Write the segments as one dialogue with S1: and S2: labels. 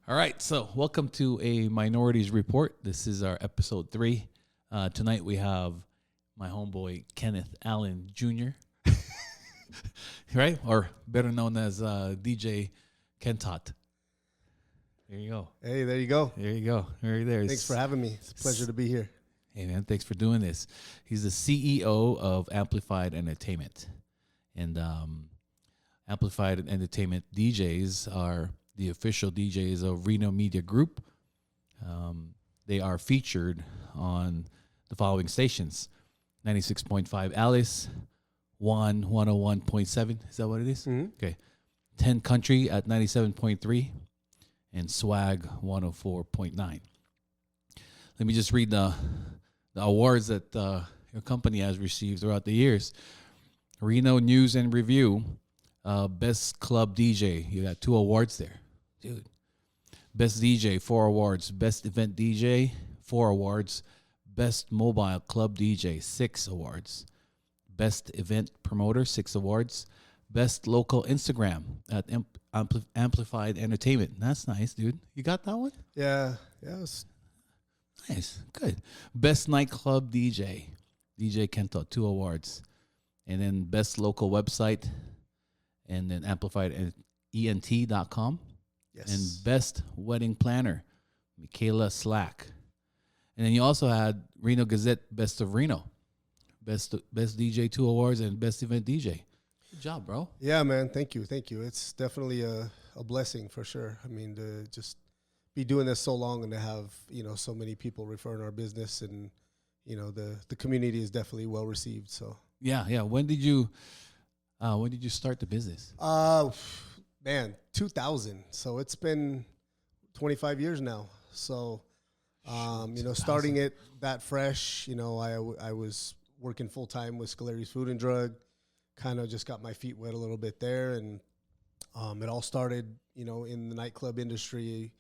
S1: All right, so welcome to a Minorities Report. This is our episode 3. Tonight we have my homeboy Kenneth Allen Jr., right? Or better known as DJ Kentot. There you go.
S2: Hey, there you go.
S1: There you go. Right there.
S2: Thanks for having me. It's a pleasure to be here.
S1: Hey, man, thanks for doing this. He's the CEO of Amplified Entertainment. And Amplified Entertainment DJs are the official DJs of Reno Media Group. They are featured on the following stations: 96.5 Alice, 101.7. Is that what it is?
S2: Mm-hmm.
S1: Okay. 10 Country at 97.3 and Swag 104.9. Let me just read the awards that your company has received throughout the years. Reno News and Review, Best Club DJ. You got 2 awards there. Dude. Best DJ, 4 awards. Best Event DJ, 4 awards. Best Mobile Club DJ, 6 awards. Best Event Promoter, 6 awards. Best Local Instagram at Amplified Entertainment. That's nice, dude. You got that one?
S2: Yeah. It's
S1: Nice. Good. Best Nightclub DJ, DJ Kentot, 2 awards. And then Best Local Website, and then AmplifiedEnt.com.
S2: Yes.
S1: And Best Wedding Planner, Michaela Slack. And then you also had Reno Gazette Best of Reno. Best DJ 2 awards and Best Event DJ. Good job, bro.
S2: Yeah, man. Thank you. It's definitely a blessing for sure. I mean, to just be doing this so long and to have, so many people referring our business, and, the community is definitely well received. So
S1: Yeah. When did you start the business?
S2: Man, 2000. So it's been 25 years now. So, starting it that fresh, I was working full time with Scolari's Food and Drug, kind of just got my feet wet a little bit there. And it all started, in the nightclub industry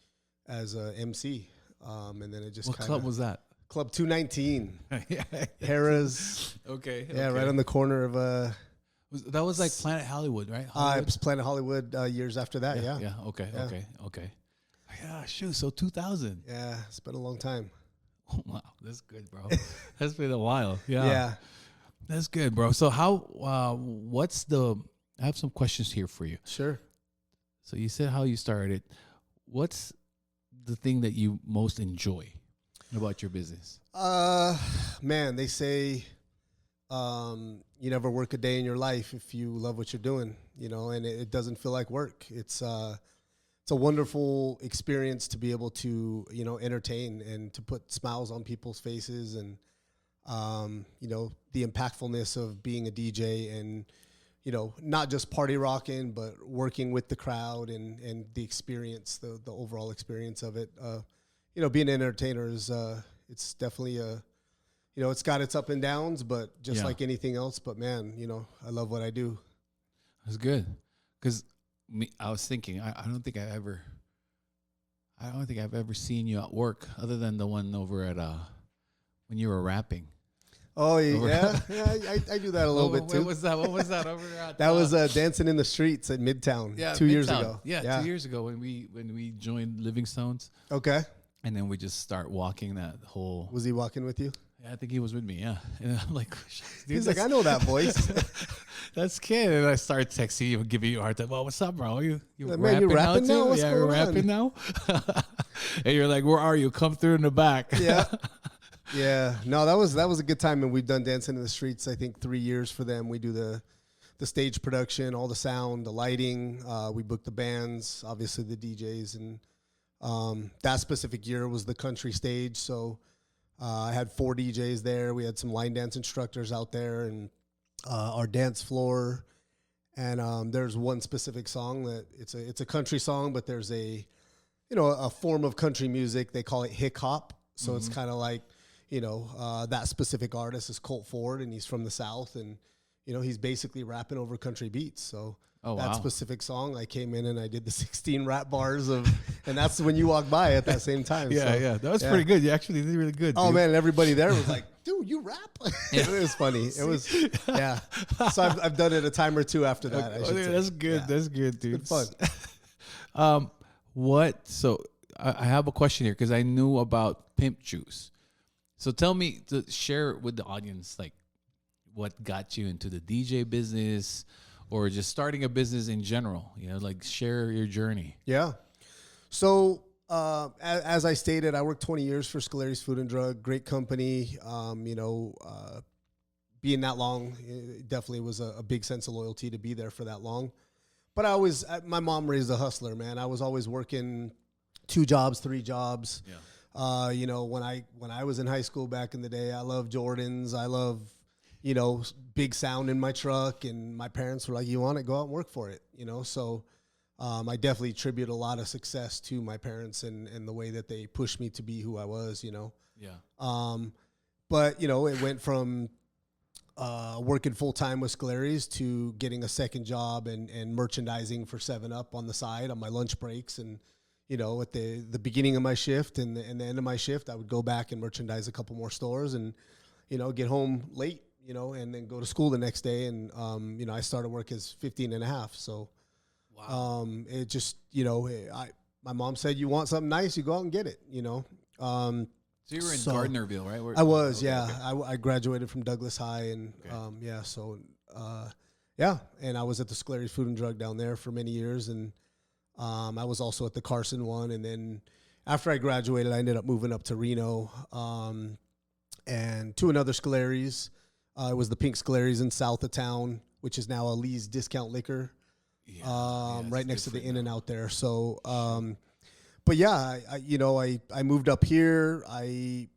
S2: as a MC. And then it just
S1: What club was that?
S2: Club 219.
S1: Yeah.
S2: Harrah's.
S1: Okay.
S2: Yeah, right on the corner of
S1: that was like Planet Hollywood, right?
S2: it was Planet Hollywood years after that. Yeah.
S1: Yeah. Okay. Yeah. Shoot. So 2000.
S2: Yeah, it's been a long time.
S1: Oh, wow, that's good, bro. That's been a while. Yeah.
S2: Yeah.
S1: That's good, bro. So how? I have some questions here for you.
S2: Sure.
S1: So you said how you started. What's the thing that you most enjoy about your business?
S2: Man, they say you never work a day in your life if you love what you're doing, and it doesn't feel like work. It's a wonderful experience to be able to, entertain and to put smiles on people's faces, and, the impactfulness of being a DJ and, not just party rocking, but working with the crowd and the experience, the overall experience of it. Being an entertainer is, it's definitely it's got its up and downs, but just like anything else. But man, I love what I do.
S1: That's good. Because I was thinking, I don't think I've ever seen you at work other than the one over at when you were rapping.
S2: Oh yeah, I do that a little bit too.
S1: What was that over there? At,
S2: that was Dancing in the Streets at Midtown.
S1: Yeah,
S2: 2 years
S1: Midtown.
S2: ago.
S1: Yeah, 2 years ago when we joined Livingstone's.
S2: Okay.
S1: And then we just start walking that whole.
S2: Was he walking with you?
S1: Yeah, I think he was with me. Yeah, and I'm like, dude,
S2: he's like, I know that voice.
S1: That's Ken. And I start texting you and giving you a hard time. Oh, what's up, bro? You
S2: like,
S1: rapping,
S2: you rapping now? What's
S1: yeah,
S2: going
S1: you're rapping now. And you're like, where are you? Come through in the back.
S2: Yeah. Yeah. No, that was a good time, and we've done Dancing in the Streets, I think 3 years for them. We do the stage production, all the sound, the lighting. We book the bands, obviously the DJs, and that specific year was the country stage. So I had 4 DJs there. We had some line dance instructors out there, and our dance floor. And there's one specific song that it's a country song, but there's a form of country music. They call it hip hop. So it's kind of like, that specific artist is Colt Ford, and he's from the South, and he's basically rapping over country beats. So that specific song, I came in and I did the 16 rap bars and that's when you walked by at that same time.
S1: Yeah, that was pretty good. You actually did really good.
S2: Oh
S1: dude.
S2: Man, and everybody there was like, dude, you rap? It was funny. It was, yeah. So I've done it a time or two after that.
S1: That's good. Yeah. That's good, dude.
S2: It's good fun.
S1: So I have a question here because I knew about Pimp Juice. So tell me, to share with the audience, like what got you into the DJ business or just starting a business in general, like share your journey.
S2: Yeah. So, as I stated, I worked 20 years for Scolari's Food and Drug, great company. Being that long, it definitely was a big sense of loyalty to be there for that long. But my mom raised a hustler, man. I was always working 2 jobs, 3 jobs.
S1: Yeah.
S2: When I was in high school back in the day, I loved Jordans. I love, big sound in my truck. And my parents were like, you want it, go out and work for it, So I definitely attribute a lot of success to my parents and the way that they pushed me to be who I was,
S1: Yeah.
S2: But, it went from working full-time with Scolari's to getting a second job and merchandising for 7-Up on the side on my lunch breaks. And, at the beginning of my shift and the end of my shift, I would go back and merchandise a couple more stores and, get home late, and then go to school the next day. And, I started work as 15 and a half. So,
S1: Wow.
S2: it just, my mom said, you want something nice, you go out and get it,
S1: So you were in Gardnerville, right?
S2: I was,
S1: okay,
S2: yeah.
S1: Okay.
S2: I graduated from Douglas High, and and I was at the Scolari's Food and Drug down there for many years, and I was also at the Carson one, and then after I graduated, I ended up moving up to Reno, and to another Scolari's. It was the Pink Scolari's in south of town, which is now a Lee's Discount Liquor, right next to the In-N-Out there. So. But yeah, I moved up here. I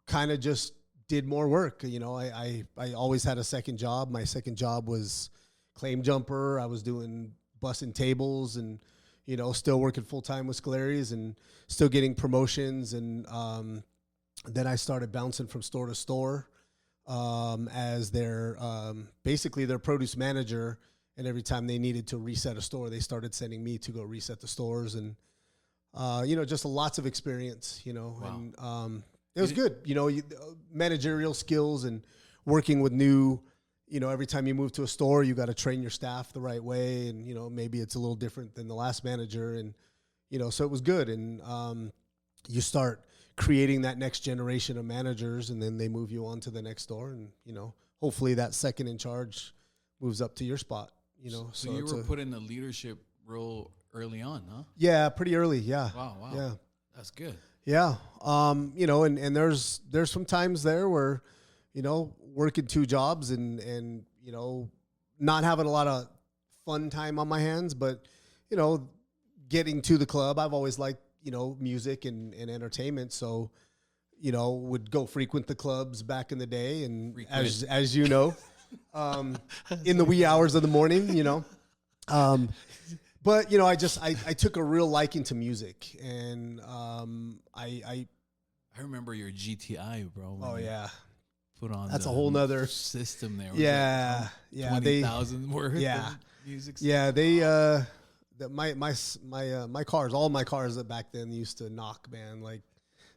S2: kind of just did more work. I always had a second job. My second job was claim jumper. I was doing bussing tables and, still working full time with Scolari's and still getting promotions. And then I started bouncing from store to store as basically their produce manager. And every time they needed to reset a store, they started sending me to go reset the stores. And just lots of experience,
S1: Wow.
S2: and it was good, managerial skills and working with new, every time you move to a store, you got to train your staff the right way. And, maybe it's a little different than the last manager. And, so it was good. And you start creating that next generation of managers, and then they move you on to the next store. And, hopefully that second in charge moves up to your spot,
S1: So you were put in the leadership role early on, huh?
S2: Yeah, pretty early. Yeah.
S1: Wow.
S2: Yeah.
S1: That's good.
S2: Yeah. And there's some times there where, working 2 jobs and, not having a lot of fun time on my hands, but, getting to the club. I've always liked, music and entertainment. So, would go frequent the clubs back in the day. And as you know, in the wee hours of the morning, but I took a real liking to music, and I
S1: remember your GTI, bro.
S2: Oh yeah,
S1: put on
S2: that's a whole nother
S1: system there.
S2: Yeah,
S1: like 20,000 worth.
S2: Yeah,
S1: of music.
S2: Yeah, my cars, all my cars that back then used to knock, man. Like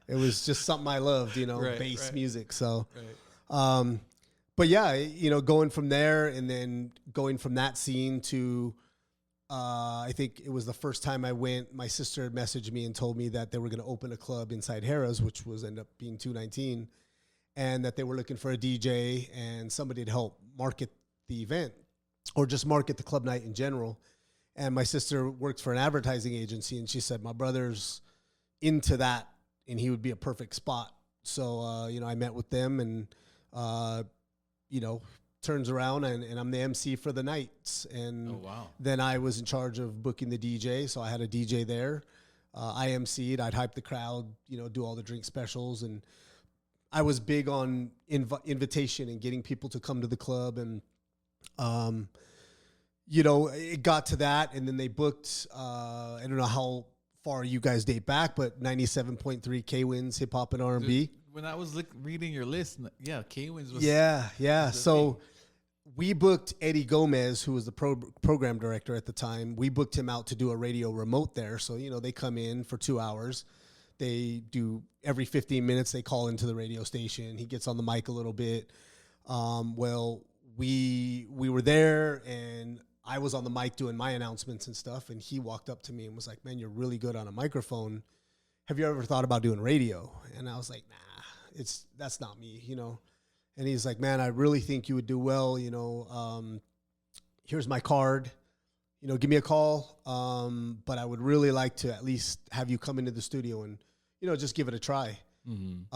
S2: it was just something I loved, bass music. So, but yeah, going from there and then going from that scene to. I think it was the first time I went. My sister had messaged me and told me that they were going to open a club inside Harrah's, which was end up being 219, and that they were looking for a DJ and somebody to help market the event or just market the club night in general. And my sister works for an advertising agency, and she said, my brother's into that and he would be a perfect spot. So, I met with them and, turns around and I'm the MC for the nights. And then I was in charge of booking the DJ. So I had a DJ there. I MC'd, I'd hype the crowd, do all the drink specials. And I was big on invitation and getting people to come to the club. And, it got to that. And then they booked, I don't know how far you guys date back, but 97.3 K-Wins, hip hop and R&B.
S1: When I was reading your list, K-Wins was...
S2: Yeah. So we booked Eddie Gomez, who was the program director at the time. We booked him out to do a radio remote there. So, they come in for 2 hours. They do every 15 minutes, they call into the radio station. He gets on the mic a little bit. We were there and I was on the mic doing my announcements and stuff. And he walked up to me and was like, man, you're really good on a microphone. have you ever thought about doing radio? And I was like, nah, that's not me, And he's like, man, I really think you would do well, here's my card, give me a call. But I would really like to at least have you come into the studio and, just give it a try.
S1: Mm-hmm.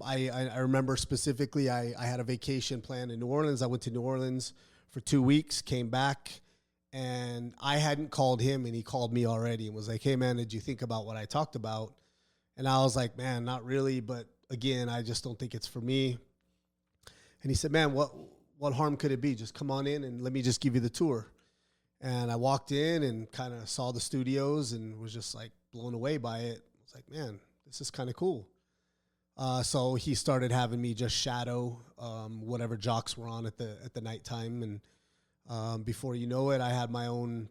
S2: I remember specifically, I had a vacation planned in New Orleans. I went to New Orleans for 2 weeks, came back, and I hadn't called him, and he called me already and was like, hey, man, did you think about what I talked about? And I was like, man, not really. But again, I just don't think it's for me. And he said, man, what harm could it be? Just come on in and let me just give you the tour. And I walked in and kind of saw the studios and was just like blown away by it. I was like, man, this is kind of cool. So he started having me just shadow whatever jocks were on at the nighttime. And before you know it, I had my own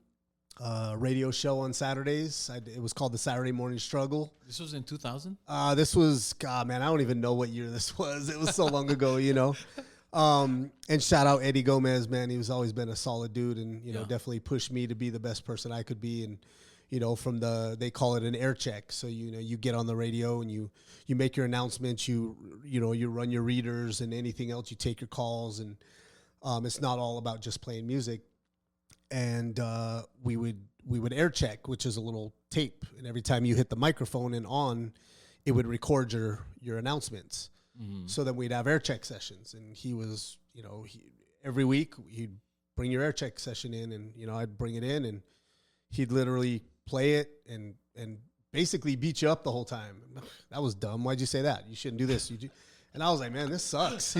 S2: radio show on Saturdays. It was called the Saturday Morning Struggle.
S1: This was in 2000?
S2: This was, God, man, I don't even know what year this was. It was so long ago, And shout out Eddie Gomez, man. He's always been a solid dude and, definitely pushed me to be the best person I could be. And, from they call it an air check. So, you get on the radio and you make your announcements, you run your readers and anything else, you take your calls. And it's not all about just playing music. And we would air check, which is a little tape. And every time you hit the microphone and on, it would record your announcements. Mm-hmm. So then we'd have air check sessions. And he was, every week he'd bring your air check session in and, I'd bring it in and he'd literally play it and basically beat you up the whole time. That was dumb. Why'd you say that? You shouldn't do this. And I was like, man, this sucks,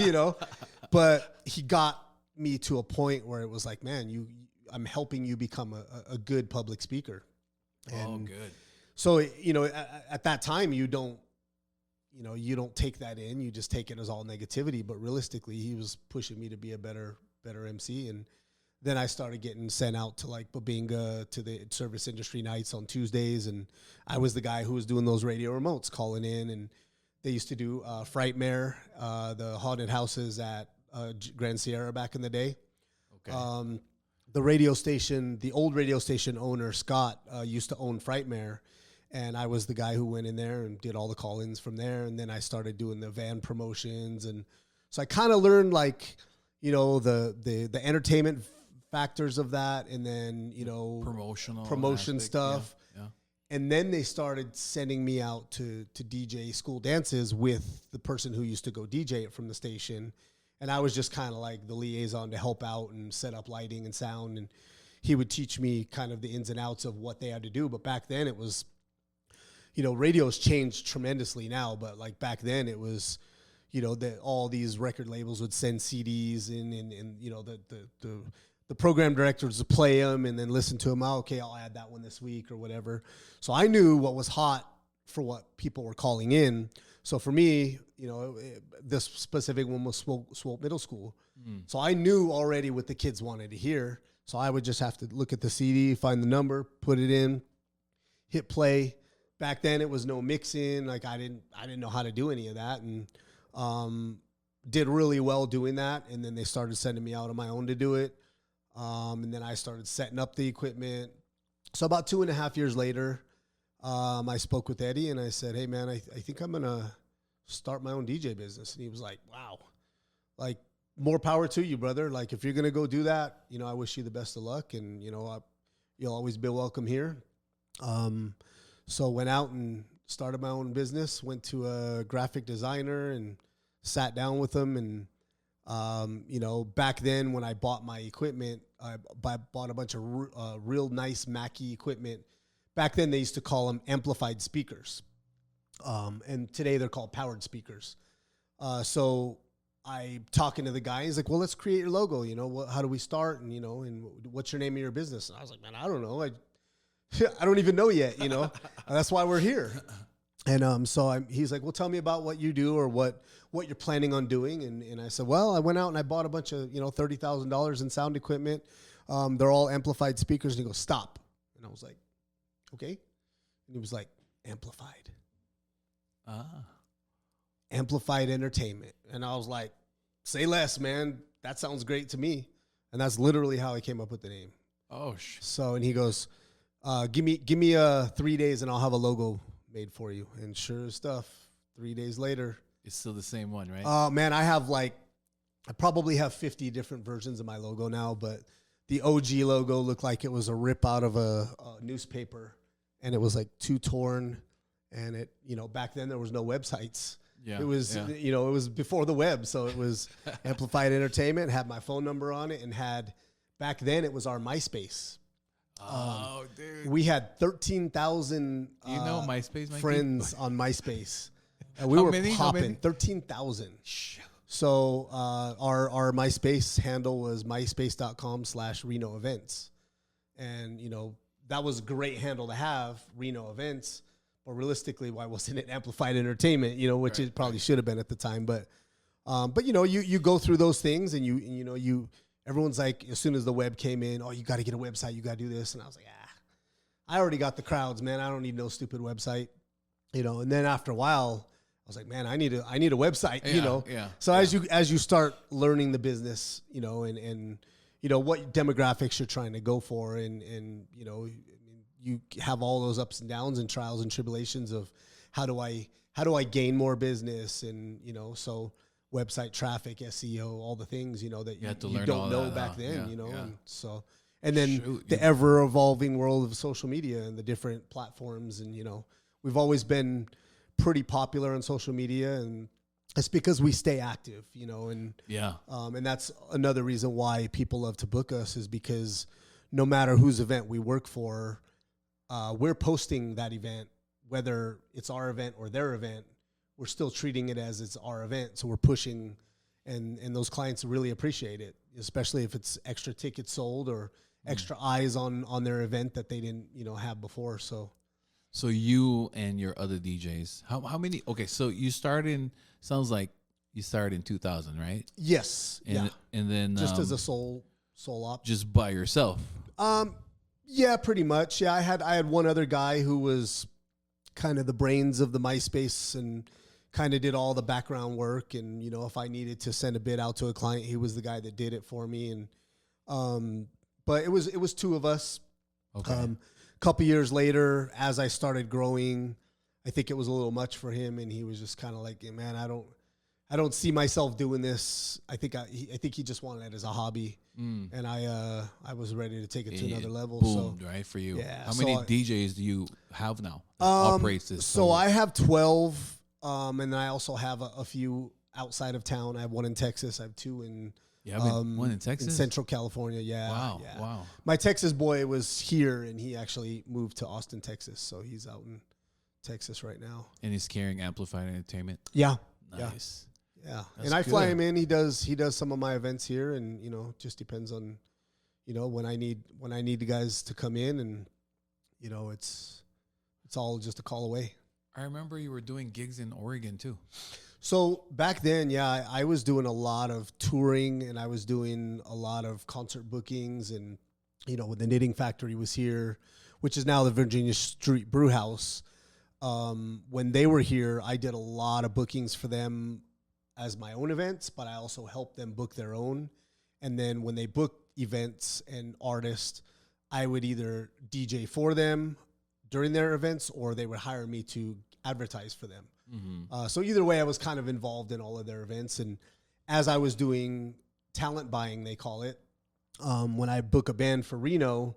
S2: But he got me to a point where it was like, man, I'm helping you become a good public speaker. And
S1: good.
S2: So, at that time, you don't take that in. You just take it as all negativity. But realistically, he was pushing me to be a better MC. And then I started getting sent out to like Babinga to the service industry nights on Tuesdays. And I was the guy who was doing those radio remotes, calling in. And they used to do Frightmare, the haunted houses at Grand Sierra back in the day. Okay. The radio station, the old radio station owner, Scott, used to own Frightmare. And I was the guy who went in there and did all the call-ins from there. And then I started doing the van promotions. And so I kind of learned like, the entertainment factors of that. And then, promotion aspect, stuff. Yeah. And then they started sending me out to DJ school dances with the person who used to go DJ it from the station. And I was just kind of like the liaison to help out and set up lighting and sound. And he would teach me kind of the ins and outs of what they had to do. But back then it was, radio's changed tremendously now. But like back then it was, that all these record labels would send CDs in and the program directors would play them and then listen to them. Oh, okay, I'll add that one this week or whatever. So I knew what was hot for what people were calling in. So for me, this specific one was Swope Middle School. Mm. So I knew already what the kids wanted to hear. So I would just have to look at the CD, find the number, put it in, hit play. Back then it was no mixing. Like I didn't know how to do any of that, and did really well doing that. And then they started sending me out on my own to do it. And then I started setting up the equipment. So about 2.5 years later, I spoke with Eddie and I said, hey man, I think I'm going to start my own DJ business. And he was like, wow, like more power to you, brother. Like if you're going to go do that, I wish you the best of luck and, you'll always be welcome here. So went out and started my own business, went to a graphic designer and sat down with him. And, back then when I bought my equipment, I bought a bunch of real nice Mackie equipment. Back then they used to call them amplified speakers. And today they're called powered speakers. So I talking to the guy, he's like, well, let's create your logo. How do we start? And, and what's your name of your business? And I was like, man, I don't know. I don't even know yet, That's why we're here. And he's like, well, tell me about what you do or what you're planning on doing. And I said, well, I went out and I bought a bunch of, $30,000 in sound equipment. They're all amplified speakers. And he goes, stop. And I was like, okay. And he was like, amplified. Amplified entertainment. And I was like, say less, man. That sounds great to me. And that's literally how I came up with the name.
S1: Oh,
S2: So, and he goes, give me 3 days and I'll have a logo made for you. And sure as stuff, 3 days later,
S1: It's still the same one, right?
S2: oh man, I probably have 50 different versions of my logo now, but the OG logo looked like it was a rip out of a newspaper, and it was like too torn. And it, back then there was no websites.
S1: Yeah.
S2: It was, it was before the web. So it was Amplified Entertainment, had my phone number on it, and back then it was our MySpace.
S1: Oh, dude.
S2: We had 13,000
S1: MySpace, Mikey?
S2: friends on MySpace. And we
S1: How
S2: were
S1: many?
S2: popping 13,000. So our MySpace handle was myspace.com/Reno events. And, that was a great handle to have, Reno events. But realistically, why wasn't it Amplified Entertainment, which it probably should have been at the time. But you go through those things and everyone's like, as soon as the web came in, oh, you got to get a website, you got to do this. And I was like, I already got the crowds, man. I don't need no stupid website, and then after a while, I was like, man, I need a website,
S1: Yeah.
S2: So as you start learning the business, and what demographics you're trying to go for, and you have all those ups and downs and trials and tribulations of how do I gain more business, and so website traffic, SEO, all the things that you
S1: had to learn
S2: don't
S1: all
S2: know
S1: that,
S2: back
S1: huh?
S2: then,
S1: Yeah.
S2: and then the ever evolving world of social media and the different platforms, and we've always been pretty popular on social media, and it's because we stay active, and and that's another reason why people love to book us, is because no matter whose event we work for, we're posting that event, whether it's our event or their event. We're still treating it as it's our event, so we're pushing, and those clients really appreciate it, especially if it's extra tickets sold or extra eyes on their event that they didn't have before.
S1: So you and your other DJs, how many? Okay, so sounds like you started in 2000, right?
S2: Yes,
S1: And then
S2: just as a sole op,
S1: just by yourself.
S2: Yeah, pretty much. Yeah, I had one other guy who was kind of the brains of the MySpace and kind of did all the background work. And if I needed to send a bid out to a client, he was the guy that did it for me. And but it was two of us.
S1: Okay.
S2: Couple years later, as I started growing, I think it was a little much for him, and he was just kind of like, hey, man, I don't see myself doing this. I think he just wanted it as a hobby, and I was ready to take it to another level.
S1: Boomed, right, for you.
S2: Yeah.
S1: How many DJs do you have now? Operates this.
S2: So I have 12, and then I also have a few outside of town. I have one in Texas. I have two in
S1: one in Texas,
S2: in Central California. Yeah.
S1: Wow.
S2: Yeah.
S1: Wow.
S2: My Texas boy was here, and he actually moved to Austin, Texas. So he's out in Texas right now.
S1: And he's carrying Amplified Entertainment.
S2: Yeah.
S1: Nice.
S2: Yeah.
S1: That's
S2: And I fly
S1: good.
S2: him in. He does some of my events here, and just depends on when I need the guys to come in, and it's all just a call away.
S1: I remember you were doing gigs in Oregon too.
S2: So back then, yeah, I was doing a lot of touring, and I was doing a lot of concert bookings, and when the Knitting Factory was here, which is now the Virginia Street Brew House. When they were here, I did a lot of bookings for them as my own events, but I also helped them book their own. And then when they booked events and artists, I would either DJ for them during their events, or they would hire me to advertise for them.
S1: Mm-hmm.
S2: So either way, I was kind of involved in all of their events. And as I was doing talent buying, they call it, when I book a band for Reno,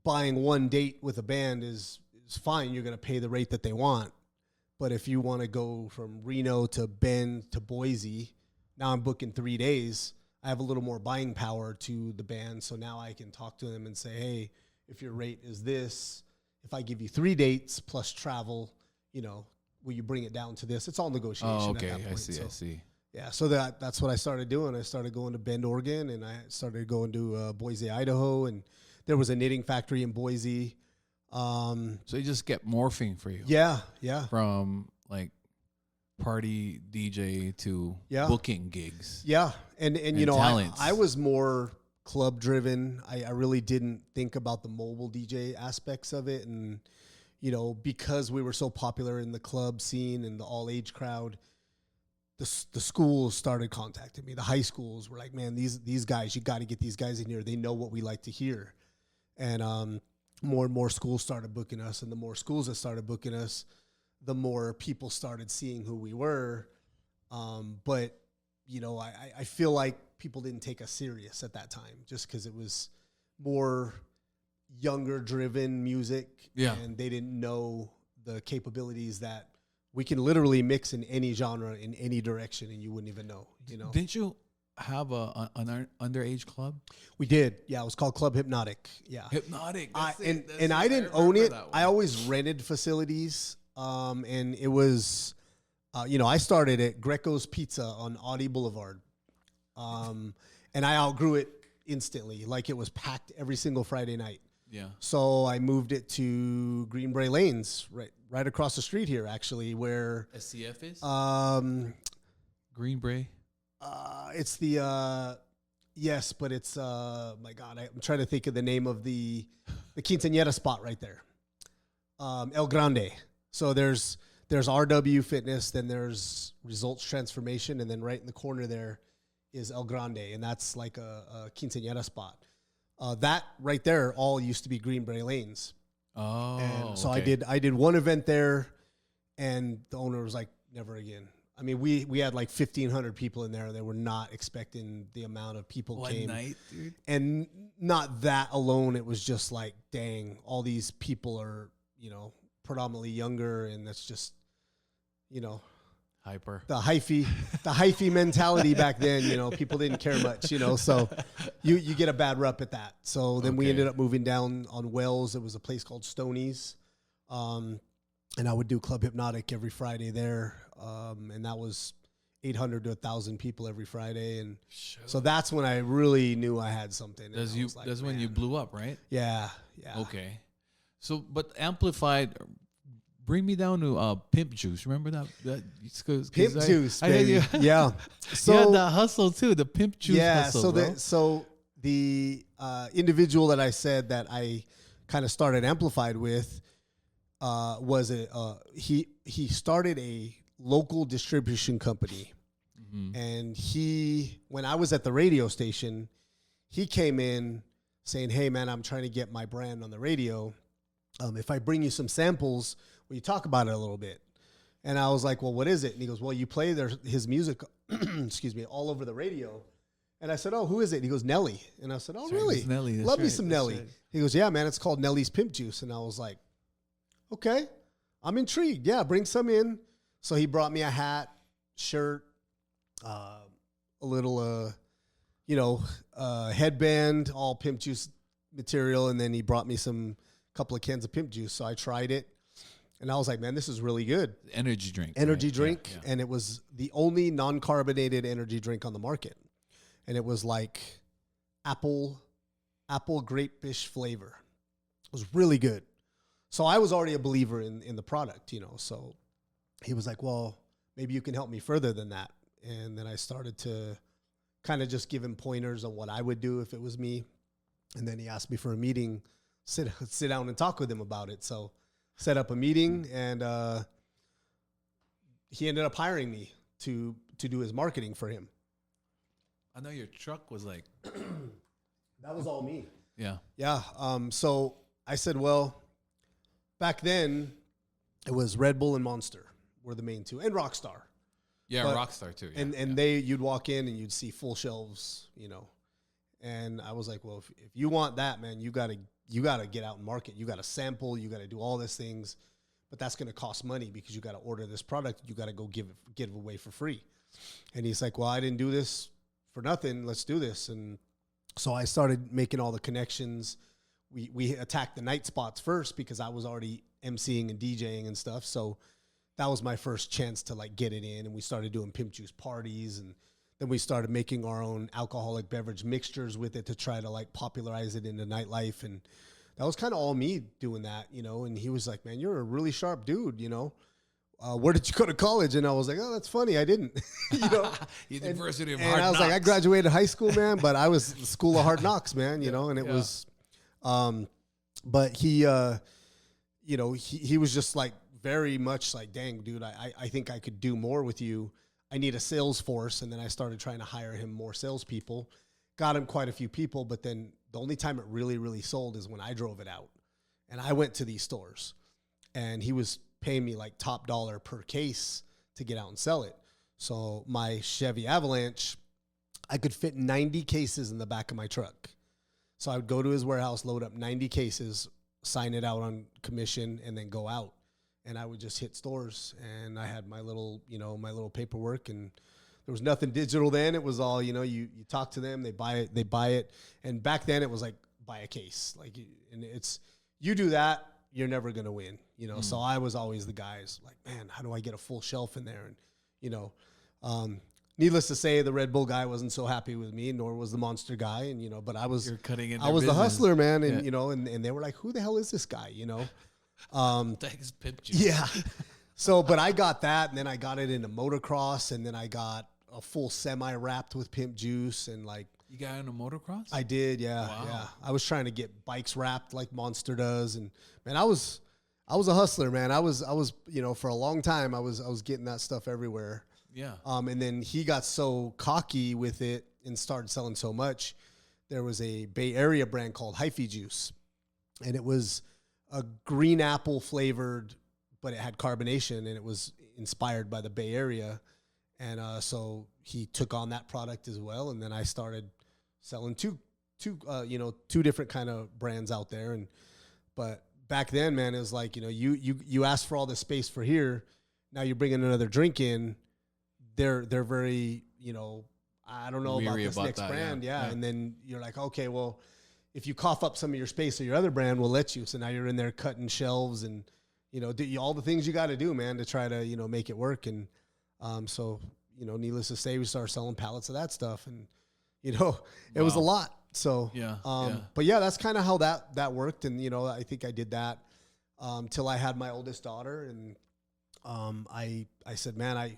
S2: buying one date with a band is fine. You're going to pay the rate that they want. But if you want to go from Reno to Bend to Boise, now I'm booking 3 days. I have a little more buying power to the band. So now I can talk to them and say, hey, if your rate is this, if I give you 3 dates plus travel, will you bring it down to this? It's all negotiation.
S1: Oh, okay.
S2: At that point.
S1: I see.
S2: Yeah, so that's what I started doing. I started going to Bend, Oregon, and I started going to Boise, Idaho, and there was a knitting factory in Boise.
S1: So you just kept morphing for you.
S2: Yeah.
S1: From like party DJ to booking gigs.
S2: Yeah, and
S1: talents.
S2: I was more club driven. I really didn't think about the mobile DJ aspects of it, and because we were so popular in the club scene and the all age crowd, the schools started contacting me. The high schools were like, man, these guys, you got to get these guys in here. They know what we like to hear. And more and more schools started booking us, and the more schools that started booking us, the more people started seeing who we were. But you know, I feel like people didn't take us serious at that time, just because it was more younger driven music, and they didn't know the capabilities that we can literally mix in any genre in any direction, and you wouldn't even know. You know,
S1: Didn't you have an underage club?
S2: we did. Yeah, it was called Club Hypnotic. Yeah,
S1: Hypnotic.
S2: I
S1: That's it. That's
S2: and
S1: it.
S2: I didn't own
S1: remember
S2: it.
S1: that one.
S2: I always rented facilities. And it was, you know, I started at Greco's Pizza on Audi Boulevard. And I outgrew it instantly. Like, it was packed every single Friday night.
S1: Yeah.
S2: So I moved it to Greenbrae Lanes, right across the street here, actually, where
S1: SCF is
S2: Greenbrae. It's the yes, but it's my God, I'm trying to think of the name of the quinceañera spot right there. El Grande. So there's RW Fitness, then there's Results Transformation, and then right in the corner there is El Grande, and that's like a quinceañera spot. That right there all used to be Greenbrae Lanes.
S1: Oh,
S2: and so
S1: okay.
S2: I did one event there, and the owner was like, never again. I mean, we had like 1,500 people in there. They were not expecting the amount of people
S1: One
S2: came.
S1: night, dude.
S2: And not that alone. It was just like, dang, all these people are, you know, predominantly younger, and that's just, you know,
S1: Hyper.
S2: the hyphy mentality back then. You know, people didn't care much, you know, so you get a bad rep at that. So then we
S1: Okay.
S2: ended up moving down on Wells. It was a place called Stoney's, and I would do Club Hypnotic every Friday there, and that was 800 to 1,000 people every Friday, and so that's when I really knew I had something.
S1: That's when you blew up, right?
S2: Yeah.
S1: Okay. So, but Amplified, bring me down to Pimp Juice. Remember that?
S2: Pimp Juice, baby. Yeah. So
S1: the hustle too, the Pimp Juice hustle,
S2: so
S1: bro.
S2: the individual that I said that I kind of started Amplified with was he started a local distribution company, and when I was at the radio station, he came in saying, "Hey man, I'm trying to get my brand on the radio. If I bring you some samples, will you talk about it a little bit?" And I was like, "Well, what is it?" And he goes, "Well, you play his music, excuse me, all over the radio." And I said, "Oh, who is it?" And he goes, "Nelly." And I said, "Oh, really?
S1: Nelly. That's
S2: Love me
S1: right,
S2: some
S1: that's
S2: Nelly."
S1: right.
S2: He goes, "Yeah, man, it's called Nelly's Pimp Juice." And I was like, "Okay, I'm intrigued. Yeah, bring some in." So he brought me a hat, shirt, a little, headband, all Pimp Juice material. And then he brought me couple of cans of Pimp Juice. So I tried it, and I was like, man, this is really good.
S1: Energy drink.
S2: Energy
S1: right?
S2: drink.
S1: Yeah.
S2: And it was the only non-carbonated energy drink on the market. And it was like apple grape-ish flavor. It was really good. So I was already a believer in the product, you know. So he was like, well, maybe you can help me further than that. And then I started to kind of just give him pointers on what I would do if it was me. And then he asked me for a meeting, sit down and talk with him about it. So set up a meeting, and he ended up hiring me to do his marketing for him.
S1: I know your truck was like,
S2: That was all me.
S1: yeah.
S2: Yeah. So I said, well, back then it was Red Bull and Monster were the main two, and Rockstar.
S1: Yeah,
S2: But-
S1: Rockstar too. Yeah,
S2: And you'd walk in and you'd see full shelves, you know. And I was like, well, if you want that, man, you gotta get out and market. You gotta sample. You gotta do all these things, but that's gonna cost money because you gotta order this product. You gotta go give it away for free. And he's like, well, I didn't do this for nothing. Let's do this. And so I started making all the connections. We attacked the night spots first because I was already emceeing and DJing and stuff. So that was my first chance to like get it in. And we started doing Pimp Juice parties, and then we started making our own alcoholic beverage mixtures with it to try to like popularize it into nightlife. And that was kind of all me doing that, you know. And he was like, man, you're a really sharp dude, you know. Where did you go to college? And I was like, oh, that's funny. I didn't, you know.
S1: University of
S2: And
S1: Hard
S2: I was like, I
S1: Knocks.
S2: graduated high school, man, but I was School of Hard Knocks, man, you know. And it was, but he, you know, he was just like very much like, dang, dude, I think I could do more with you. I need a sales force. And then I started trying to hire him more salespeople. Got him quite a few people, but then the only time it really, really sold is when I drove it out. And I went to these stores, and he was paying me like top dollar per case to get out and sell it. So my Chevy Avalanche, I could fit 90 cases in the back of my truck. So I would go to his warehouse, load up 90 cases, sign it out on commission, and then go out. And I would just hit stores, and I had my little, my little paperwork, and there was nothing digital then. It was all, you talk to them, they buy it. And back then it was like, buy a case. And it's, you do that, you're never going to win, So I was always the guys like, man, how do I get a full shelf in there? And, needless to say, the Red Bull guy wasn't so happy with me, nor was the Monster guy. And, but I was,
S1: You're cutting in
S2: I was
S1: business.
S2: the hustler, man. And, and they were like, who the hell is this guy?
S1: Thanks, Pimp Juice.
S2: Yeah. So, but I got that, and then I got it into motocross, and then I got a full semi wrapped with Pimp Juice, and like,
S1: You got into motocross?
S2: I did, yeah,
S1: Wow.
S2: yeah. I was trying to get bikes wrapped like Monster does, and man, I was a hustler, man. I was, for a long time, I was getting that stuff everywhere.
S1: Yeah.
S2: And then he got so cocky with it and started selling so much. There was a Bay Area brand called Hyphy Juice, and it was a green apple flavored, but it had carbonation, and it was inspired by the Bay Area. And so he took on that product as well, and then I started selling two different kind of brands out there. But back then, man, it was like, you asked for all this space for here. Now you're bringing another drink in. They're very, I don't know about
S1: Weary
S2: this
S1: about
S2: next
S1: that,
S2: brand.
S1: yeah.
S2: Yeah. And then you're like, okay, well, if you cough up some of your space or your other brand, we'll let you. So now you're in there cutting shelves and, do all the things you got to do, man, to try to, make it work. And so, needless to say, we started selling pallets of that stuff. And, it was a lot. So,
S1: Yeah,
S2: but yeah, that's kind of how that worked. And, I think I did that till I had my oldest daughter. And I said, man, I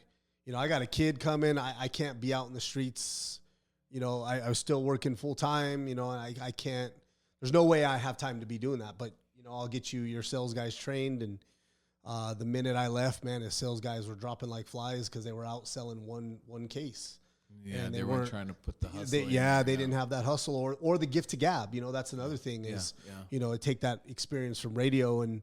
S2: got a kid coming. I can't be out in the streets. I was still working full time, and I can't, there's no way I have time to be doing that, but I'll get you your sales guys trained. And the minute I left, man, the sales guys were dropping like flies because they were out selling one case.
S1: Yeah,
S2: and
S1: they weren't trying to put the hustle in.
S2: They didn't have that hustle or the gift to gab. That's another thing is,
S1: yeah.
S2: Take that experience from radio and,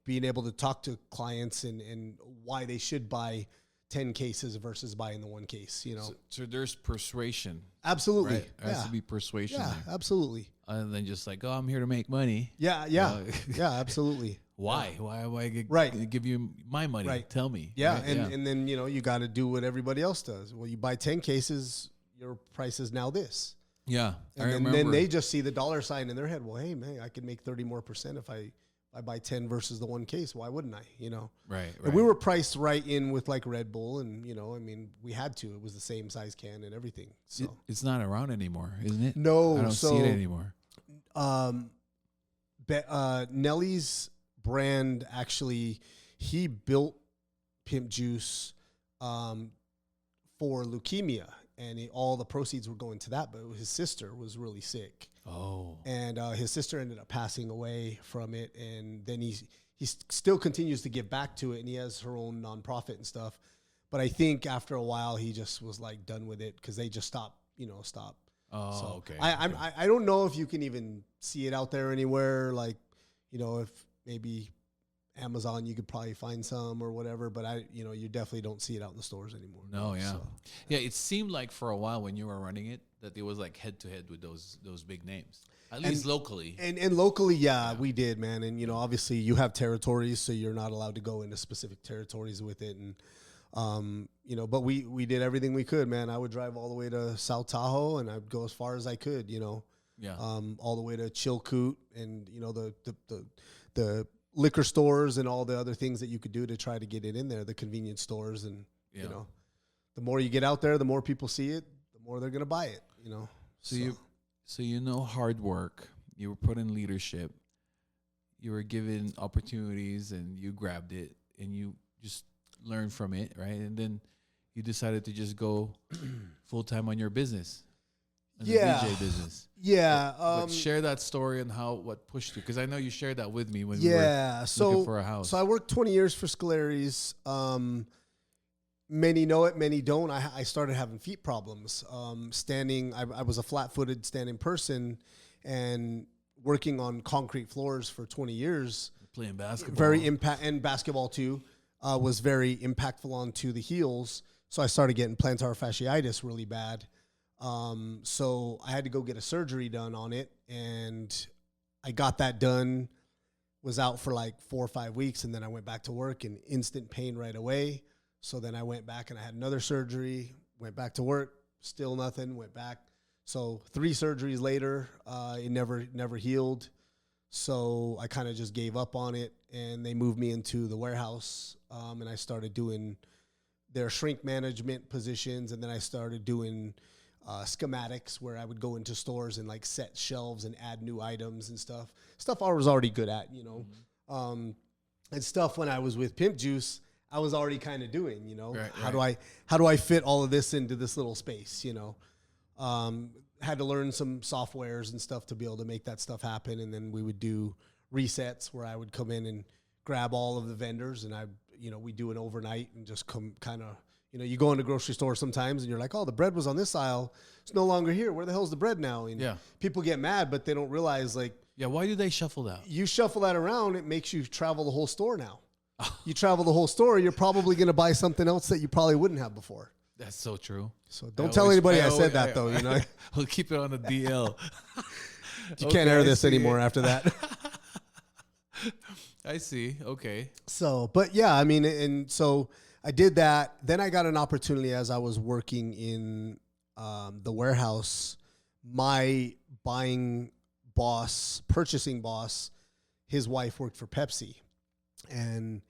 S2: being able to talk to clients and why they should buy 10 cases versus buying the one case,
S1: So there's persuasion.
S2: Absolutely.
S1: Right? There has to be persuasion
S2: Yeah,
S1: there.
S2: absolutely.
S1: Other than just like, oh, I'm here to make money.
S2: Yeah. Yeah, absolutely.
S1: Why? Why am I
S2: Right.
S1: give you my money?
S2: Right.
S1: Tell me.
S2: Yeah.
S1: Right?
S2: And then, you got to do what everybody else does. Well, you buy 10 cases, your price is now this.
S1: Yeah.
S2: And then they just see the dollar sign in their head. Well, hey, man, I could make 30% more if I buy 10 versus the one case. Why wouldn't I?
S1: Right.
S2: And we were priced right in with like Red Bull, and we had to. It was the same size can and everything. So
S1: It's not around anymore, isn't it?
S2: no,
S1: I don't see it anymore.
S2: Nelly's brand actually, he built Pimp Juice for leukemia, and all the proceeds were going to that. But his sister was really sick.
S1: Oh.
S2: And his sister ended up passing away from it, and then he still continues to give back to it, and he has her own nonprofit and stuff. But I think after a while, he just was like done with it because they just stopped.
S1: Oh,
S2: So
S1: okay.
S2: I don't know if you can even see it out there anywhere. Like, if maybe Amazon, you could probably find some or whatever. But you definitely don't see it out in the stores anymore.
S1: No, yeah,
S2: So,
S1: yeah. It seemed like for a while when you were running it that it was like head to head with those big names, at least locally.
S2: And locally, yeah, we did, man. And obviously you have territories, so you're not allowed to go into specific territories with it. And but we did everything we could, man. I would drive all the way to South Tahoe, and I'd go as far as I could,
S1: Yeah.
S2: all the way to Chilkoot, and the liquor stores and all the other things that you could do to try to get it in there, the convenience stores, and the more you get out there, the more people see it, the more they're gonna buy it.
S1: So hard work. You were put in leadership. You were given opportunities, and you grabbed it, and you just learned from it, right? And then you decided to just go full time on your business, on the DJ business.
S2: Yeah.
S1: But share that story and what pushed you, because I know you shared that with me when we
S2: Yeah.
S1: were looking for a house.
S2: So I worked 20 years for Scolari's. Many know it, many don't. I started having feet problems. Standing, I was a flat-footed standing person, and working on concrete floors for 20 years,
S1: Playing basketball.
S2: very impact, and basketball too, was very impactful onto the heels. So I started getting plantar fasciitis really bad. So I had to go get a surgery done on it, and I got that done, was out for like 4 or 5 weeks, and then I went back to work in instant pain right away. So then I went back and I had another surgery, went back to work, still nothing, went back. So 3 surgeries later, it never healed. So I kind of just gave up on it, and they moved me into the warehouse, and I started doing their shrink management positions, and then I started doing schematics where I would go into stores and like set shelves and add new items and stuff I was already good at, you know. And stuff when I was with Pimp Juice, I was already kind of doing, you know. Right. How do I fit all of this into this little space, you know? Had to learn some softwares and stuff to be able to make that stuff happen. And then we would do resets where I would come in and grab all of the vendors, and we do an overnight and just come kind of, you go into a grocery store sometimes and you're like, oh, the bread was on this aisle. It's no longer here. Where the hell's the bread now? And people get mad, but they don't realize, like,
S1: why do they shuffle that?
S2: You shuffle that around, it makes you travel the whole store now. You travel the whole store, you're probably going to buy something else that you probably wouldn't have before.
S1: That's so true.
S2: So don't tell anybody I said that, though.
S1: We'll keep it on the DL.
S2: You can't air this anymore after that.
S1: I see. Okay.
S2: So, but yeah, I mean, and so I did that. Then I got an opportunity as I was working in the warehouse. My purchasing boss, his wife worked for Pepsi, and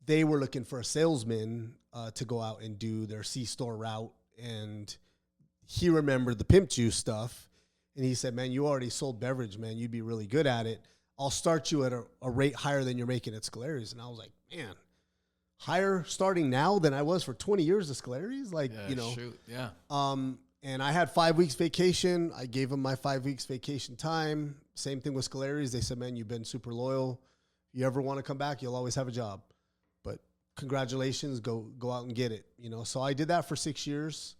S2: they were looking for a salesman to go out and do their C-store route. And he remembered the Pimp Juice stuff, and he said, man, you already sold beverage, man. You'd be really good at it. I'll start you at a rate higher than you're making at Scolari's. And I was like, man, higher starting now than I was for 20 years at Scolari's? Like,
S1: Shoot. Yeah.
S2: And I had 5 weeks vacation. I gave them my 5 weeks vacation time. Same thing with Scolari's. They said, man, you've been super loyal. You ever want to come back, you'll always have a job. But congratulations, go out and get it. So I did that for 6 years,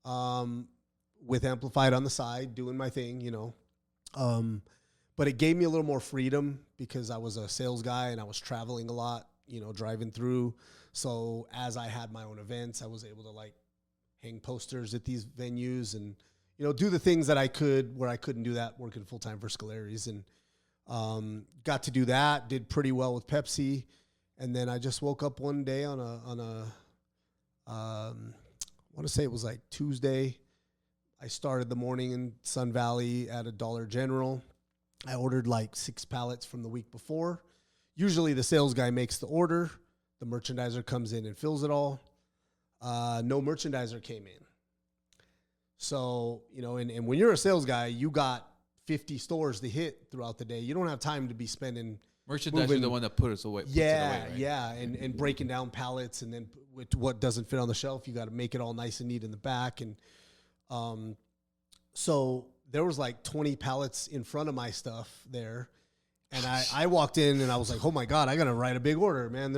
S2: with Amplified on the side, doing my thing, but it gave me a little more freedom because I was a sales guy and I was traveling a lot, driving through. So as I had my own events, I was able to like hang posters at these venues and, do the things that I could where I couldn't do that working full time for Scolari's. And got to do that, did pretty well with Pepsi. And then I just woke up one day on a I want to say it was like Tuesday. I started the morning in Sun Valley at a Dollar General. I ordered like 6 pallets from the week before. Usually the sales guy makes the order. The merchandiser comes in and fills it all. No merchandiser came in. So, and when you're a sales guy, you got 50 stores to hit throughout the day. You don't have time to be spending.
S1: Merchandiser is the one that puts it away.
S2: Yeah. And breaking down pallets, and then with what doesn't fit on the shelf, you got to make it all nice and neat in the back. And so there was like 20 pallets in front of my stuff there. And I walked in and I was like, oh my God, I got to write a big order, man.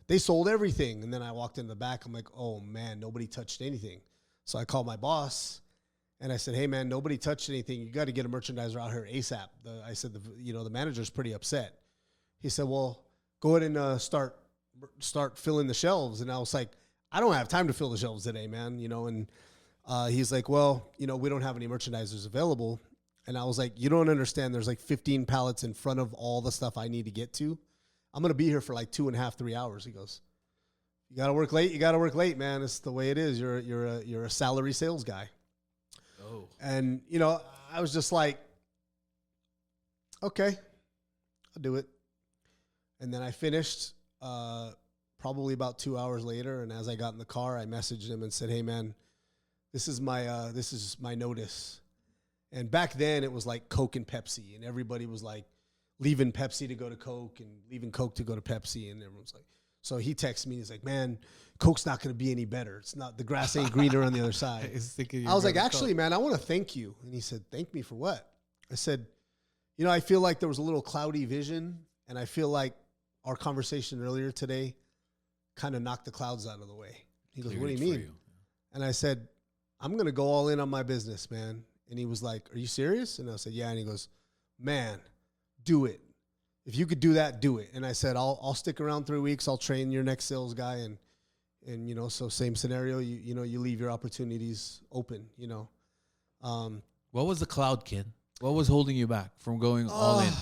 S2: They sold everything. And then I walked in the back. I'm like, oh man, nobody touched anything. So I called my boss and I said, hey man, nobody touched anything. You got to get a merchandiser out here ASAP. I said, the manager's pretty upset. He said, well, go ahead and start filling the shelves. And I was like, I don't have time to fill the shelves today, man. And he's like, well, we don't have any merchandisers available. And I was like, you don't understand. There's like 15 pallets in front of all the stuff I need to get to. I'm going to be here for like 2.5, 3 hours. He goes, you got to work late. You got to work late, man. It's the way it is. You're a salary sales guy.
S1: Oh.
S2: And, I was just like, okay, I'll do it. And then I finished probably about 2 hours later. And as I got in the car, I messaged him and said, hey man, this is my notice. And back then it was like Coke and Pepsi, and everybody was like leaving Pepsi to go to Coke and leaving Coke to go to Pepsi. And everyone's like, so he texted me. He's like, man, Coke's not going to be any better. It's not, the grass ain't greener on the other side. I was like, actually, man, I want to thank you. And he said, thank me for what? I said, I feel like there was a little cloudy vision, and I feel like our conversation earlier today kind of knocked the clouds out of the way. He goes, what do you mean? And I said, I'm going to go all in on my business, man. And he was like, are you serious? And I said, yeah. And he goes, man, do it. If you could do that, do it. And I said, I'll stick around 3 weeks. I'll train your next sales guy. And you know, so same scenario, you know, you leave your opportunities open, you know.
S1: What was the cloud, kid? What was holding you back from going all in?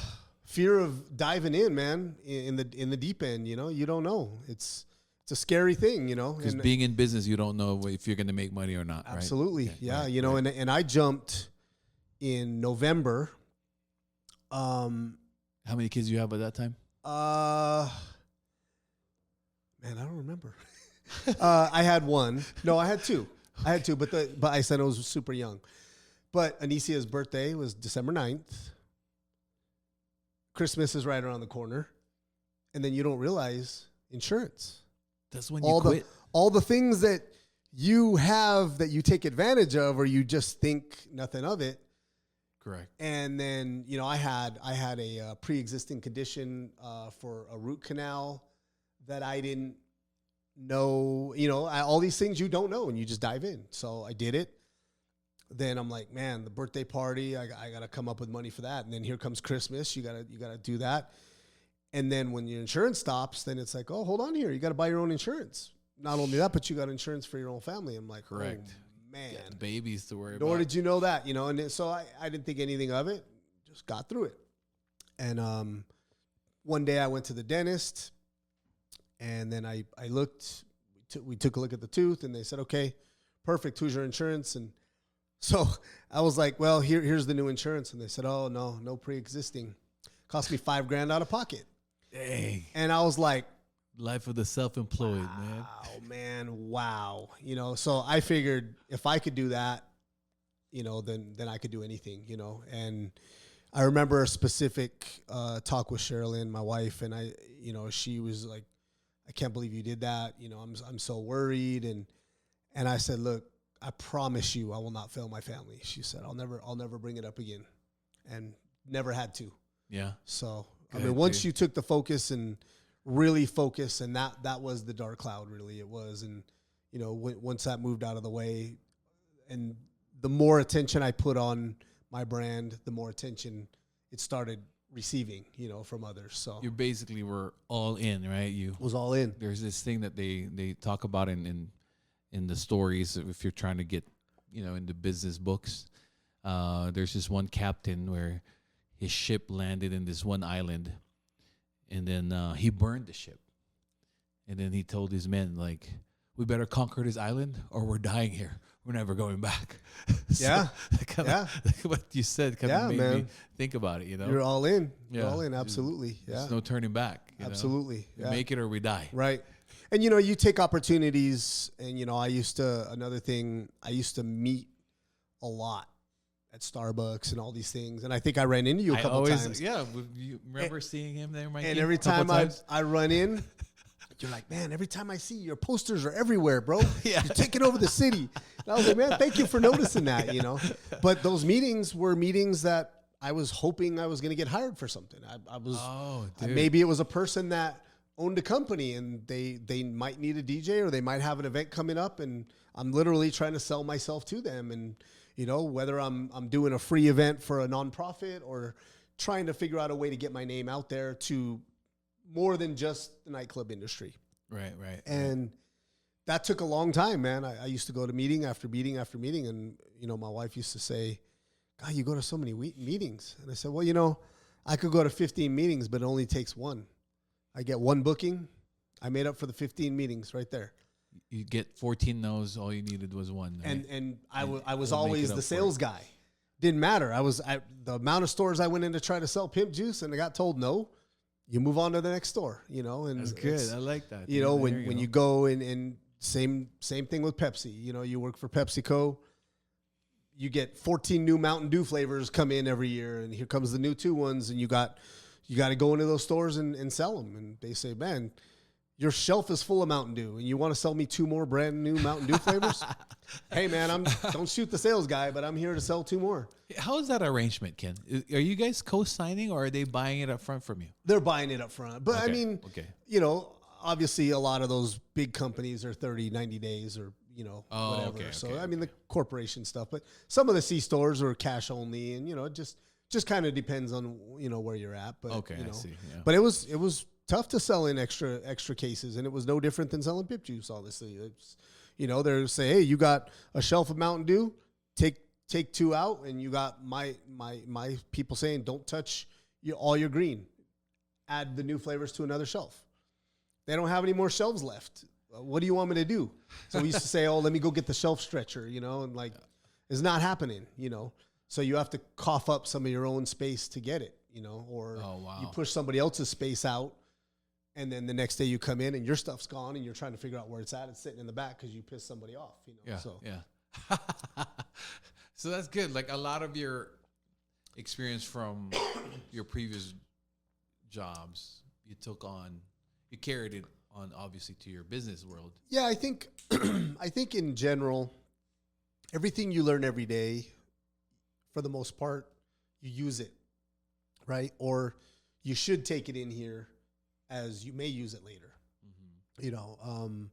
S2: Fear of diving in, man, in the deep end, you know. You don't know. It's a scary thing, you know.
S1: Because being in business, you don't know if you're going to make money or not,
S2: absolutely.
S1: Right?
S2: Yeah,
S1: right,
S2: you know,
S1: right.
S2: and I jumped in November.
S1: How many kids do you have at that time?
S2: Man, I don't remember. I had one. No, I had two. But I said I was super young. But Anicia's birthday was December 9th. Christmas is right around the corner. And then you don't realize insurance.
S1: That's when you quit.
S2: All the things that you have that you take advantage of, or you just think nothing of it.
S1: Correct.
S2: And then, you know, I had a pre-existing condition for a root canal that I didn't know, you know, all these things you don't know and you just dive in. So I did it. Then I'm like, man, the birthday party, I got to come up with money for that. And then here comes Christmas. You got to do that. And then when your insurance stops, then it's like, oh, hold on here. You got to buy your own insurance. Not only that, but you got insurance for your own family. I'm like,
S1: correct.
S2: Oh, man.
S1: The babies to worry about.
S2: Nor did you know that, you know. And so I didn't think anything of it. Just got through it. And one day I went to the dentist. And then I looked, we took a look at the tooth, and they said, okay, perfect. Who's your insurance? And so I was like, well, here's the new insurance. And they said, oh, no pre-existing. Cost me $5,000 out of pocket.
S1: Dang.
S2: And I was like,
S1: life of the self-employed, man.
S2: Wow. You know, so I figured if I could do that, you know, then I could do anything, you know. And I remember a specific talk with Sherilyn, my wife, and you know, she was like, I can't believe you did that. You know, I'm so worried. And I said, look, I promise you I will not fail my family. She said, I'll never bring it up again. And never had to.
S1: Yeah.
S2: So,
S1: good,
S2: I mean, once
S1: dude.
S2: you took the focus and really focus, and that was the dark cloud, really, it was. And, you know, once that moved out of the way, and the more attention I put on my brand, the more attention it started receiving, you know, from others. So
S1: You basically were all in, right? You
S2: was all in.
S1: There's this thing that they talk about in the stories if you're trying to get, you know, into business books. There's this one captain where his ship landed in this one island, and then he burned the ship. And then he told his men, like, we better conquer this island or we're dying here. We're never going back. So
S2: Yeah.
S1: kinda, what you said kind of made me think about it, you know?
S2: You're all in. You're
S1: Yeah.
S2: all in. Absolutely. Yeah.
S1: There's no turning back. You know?
S2: Absolutely.
S1: We
S2: Yeah.
S1: make it or we die.
S2: Right. And, you know, you take opportunities, and, you know, another thing, I used to meet a lot at Starbucks and all these things. And I think I ran into you a couple times.
S1: Yeah, you remember seeing him there, Mikey?
S2: And every time I run in, you're like, man, every time I see you, your posters are everywhere, bro.
S1: Yeah.
S2: You're taking over the city. And I was like, man, thank you for noticing that, you know. But those meetings were meetings that I was hoping I was going to get hired for something. I was, maybe it was a person that owned a company and they might need a DJ, or they might have an event coming up, and I'm literally trying to sell myself to them. And, you know, whether I'm doing a free event for a nonprofit or trying to figure out a way to get my name out there to more than just the nightclub industry.
S1: Right.
S2: And that took a long time, man. I used to go to meeting after meeting after meeting. And, you know, my wife used to say, God, you go to so many meetings. And I said, well, you know, I could go to 15 meetings, but it only takes one. I get one booking. I made up for the 15 meetings right there.
S1: You get 14 no's. All you needed was one. Right?
S2: And I was
S1: it'll make
S2: always
S1: it up
S2: the
S1: for
S2: sales guy. Didn't matter. The amount of stores I went in to try to sell Pimp Juice, and I got told no. You move on to the next store, you know. And
S1: That's good. I like that.
S2: You know, when you go and same thing with Pepsi. You know, you work for PepsiCo. You get 14 new Mountain Dew flavors come in every year, and here comes the new 2 ones, and you got to go into those stores and sell them. And they say, man, your shelf is full of Mountain Dew, and you want to sell me 2 more brand new Mountain Dew flavors? Hey, man, don't shoot the sales guy, but I'm here to sell 2 more.
S1: How is that arrangement, Ken? Are you guys co-signing, or are they buying it up front from you?
S2: They're buying it up front. But,
S1: Okay,
S2: I mean, you know, obviously a lot of those big companies are 30, 90 days or, you know, whatever. So, I mean, the corporation stuff. But some of the C stores are cash only, and, you know, just just kind of depends on where you're at. But
S1: Okay,
S2: you know,
S1: I see. Yeah.
S2: but it was tough to sell in extra cases, and it was no different than selling Pimp Juice. Honestly, it's they're say, hey, you got a shelf of Mountain Dew, take 2 out, and you got my people saying don't touch all your green. Add the new flavors to another shelf. They don't have any more shelves left. What do you want me to do? So we used to say, oh, let me go get the shelf stretcher, and like, it's not happening, So you have to cough up some of your own space to get it, or you push somebody else's space out, and then the next day you come in and your stuff's gone and you're trying to figure out where it's at. It's sitting in the back because you pissed somebody off,
S1: Yeah,
S2: So
S1: yeah. So that's good. Like a lot of your experience from your previous jobs, you carried it on, obviously, to your business world.
S2: Yeah, I think in general, everything you learn every day, for the most part, you use it, right? Or you should take it in here, as you may use it later. Mm-hmm.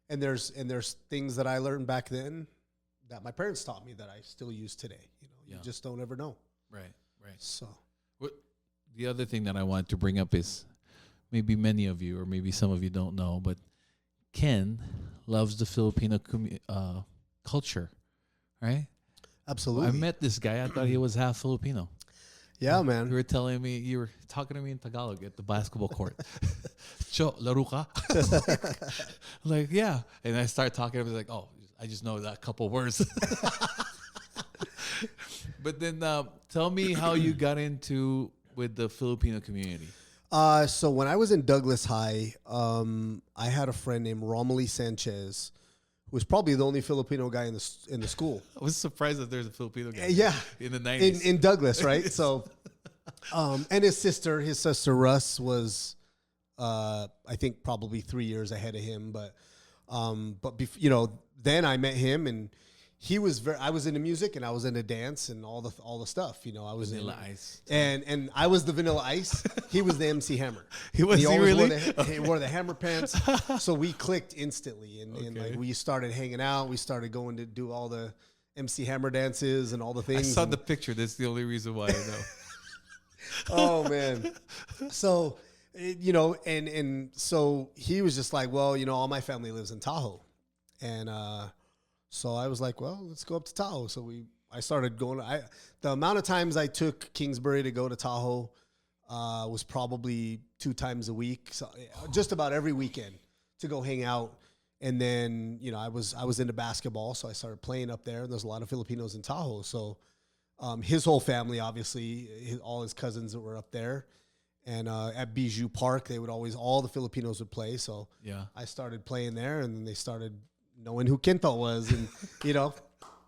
S2: And there's things that I learned back then that my parents taught me that I still use today. You just don't ever know.
S1: Right.
S2: So,
S1: the other thing that I wanted to bring up is, maybe many of you, or maybe some of you don't know, but Ken loves the Filipino culture, right?
S2: absolutely.
S1: I met this guy. I thought he was half Filipino.
S2: Yeah, man.
S1: You were talking to me in Tagalog at the basketball court. Cho, laro ka? Like, yeah. And I started talking. I was like, oh, I just know that couple words. But then tell me how you got into with the Filipino community.
S2: So when I was in Douglas High, I had a friend named Romilly Sanchez, who was probably the only Filipino guy in the school.
S1: I was surprised that there's a Filipino guy.
S2: Yeah,
S1: in the 90s.
S2: in Douglas, right? So, and his sister Russ was, I think probably 3 years ahead of him. But then I met him, and he was I was into music, and I was into dance and all the stuff. I was
S1: Vanilla Ice.
S2: And I was the Vanilla Ice. He was the MC Hammer.
S1: He always
S2: really? He wore the hammer pants. So we clicked instantly, and like we started hanging out. We started going to do all the MC Hammer dances and all the things.
S1: I saw the picture. That's the only reason why I know.
S2: Oh man. So and so he was just like, well, all my family lives in Tahoe, and so I was like, well, let's go up to Tahoe. So I started going. The amount of times I took Kingsbury to go to Tahoe was probably 2 times a week. So just about every weekend to go hang out. And then I was into basketball, so I started playing up there. And there's a lot of Filipinos in Tahoe. So his whole family, obviously, all his cousins that were up there. And at Bijou Park, all the Filipinos would play. So
S1: yeah,
S2: I started playing there, and then they started knowing who Kentot was, and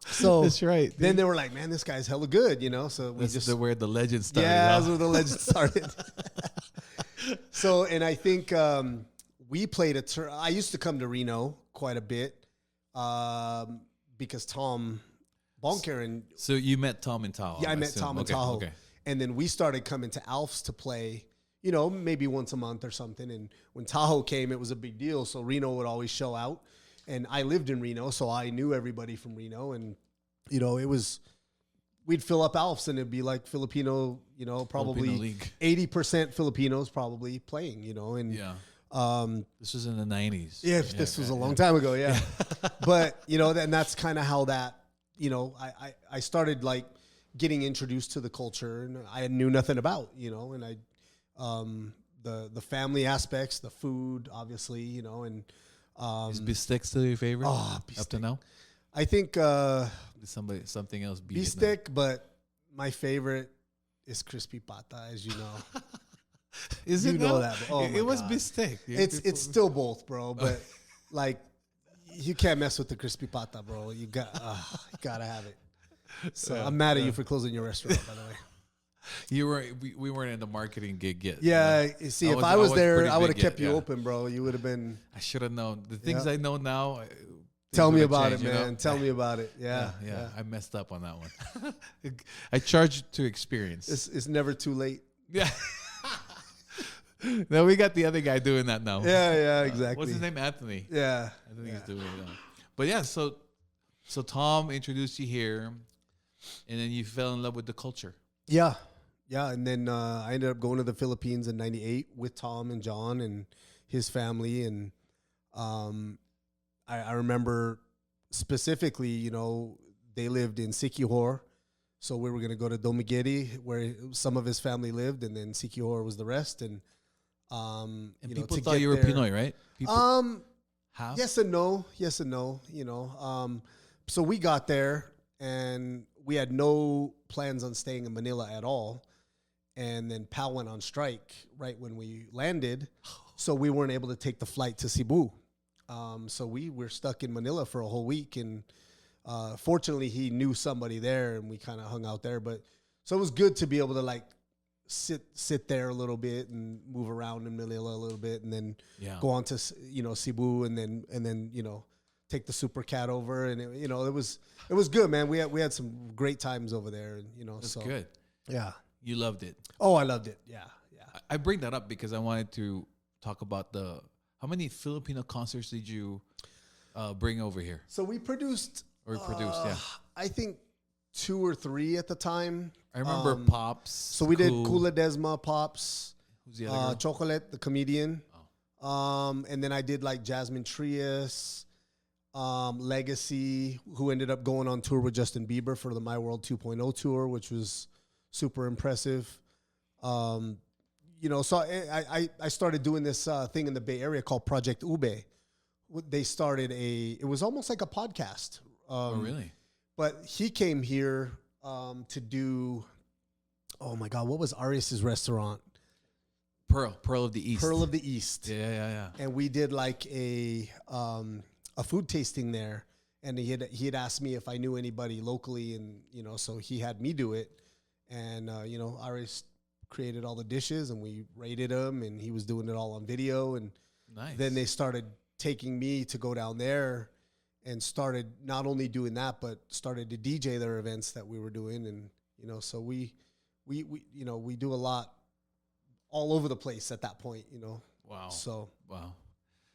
S2: so
S1: that's right.
S2: Then they were like, "Man, this guy's hella good," So we
S1: that's where the legend started.
S2: Yeah, that's where the legend started. So, and I think we played I used to come to Reno quite a bit because Tom Bonker and
S1: so you met Tom in Tahoe.
S2: Yeah, I met Tom in Tahoe, and then we started coming to Alf's to play. Maybe once a month or something. And when Tahoe came, it was a big deal. So Reno would always show out. And I lived in Reno, so I knew everybody from Reno. And, we'd fill up Alf's, and it'd be like Filipino, probably 80% Filipinos probably playing, and
S1: yeah. This was in the 90s.
S2: Yeah, this was a long time ago, yeah. But, and that's kind of how that, I started like getting introduced to the culture, and I knew nothing about, and I, the family aspects, the food, obviously, and
S1: is beefsteak still your favorite?
S2: Oh,
S1: up to now?
S2: I think
S1: something else beat
S2: beefsteak, but my favorite is crispy pata, as you know.
S1: Is it
S2: know that? Oh
S1: it was beefsteak.
S2: It's still both, bro. But like, you can't mess with the crispy pata, bro. You gotta have it. So I'm mad at you for closing your restaurant, by the way.
S1: We weren't in the marketing gig yet.
S2: Yeah, you see, if I was there, I would have kept you
S1: yeah.
S2: open, bro. You would have been.
S1: I should have known the things I know now.
S2: Tell me about it, man. Tell me about it. Yeah.
S1: I messed up on that one. I charged to experience.
S2: It's never too late.
S1: Yeah. No, we got the other guy doing that now.
S2: Yeah, exactly.
S1: What's his name? Anthony.
S2: Yeah.
S1: I think he's doing it now. But yeah, so Tom introduced you here, and then you fell in love with the culture.
S2: Yeah. Yeah. And then I ended up going to the Philippines in 98 with Tom and John and his family. And I remember specifically, they lived in Siquijor. So we were going to go to Dumaguete, where some of his family lived, and then Siquijor was the rest. And
S1: People thought you were Pinoy, right? How?
S2: Yes and no. So we got there, and we had no plans on staying in Manila at all. And then PAL went on strike right when we landed, so we weren't able to take the flight to Cebu. So we were stuck in Manila for a whole week, and fortunately, he knew somebody there, and we kind of hung out there. But so it was good to be able to like sit there a little bit and move around in Manila a little bit, and then go on to Cebu, and then take the Super Cat over, and it was good, man. We had some great times over there, and
S1: That's good.
S2: Yeah,
S1: You loved it.
S2: Oh, I loved it. Yeah.
S1: I bring that up because I wanted to talk about how many Filipino concerts did you bring over here?
S2: So we produced.
S1: Yeah.
S2: I think 2 or 3 at the time.
S1: I remember Pops.
S2: So we did Kula Desma, Pops.
S1: Who's the other girl?
S2: Chocolate, the comedian. And then I did like Jasmine Trias, Legacy, who ended up going on tour with Justin Bieber for the My World 2.0 tour, which was super impressive. So I started doing this thing in the Bay Area called Project Ube. They started it was almost like a podcast.
S1: Oh, really?
S2: But he came here to do, oh my God, what was Arias's restaurant?
S1: Pearl of the East.
S2: Pearl of the East.
S1: Yeah.
S2: And we did like a food tasting there. And he had asked me if I knew anybody locally, and so he had me do it. And Arias created all the dishes, and we rated them, and he was doing it all on video. And then they started taking me to go down there, and started not only doing that, but started to DJ their events that we were doing. And, so we do a lot all over the place at that point,
S1: Wow.
S2: So.
S1: Wow.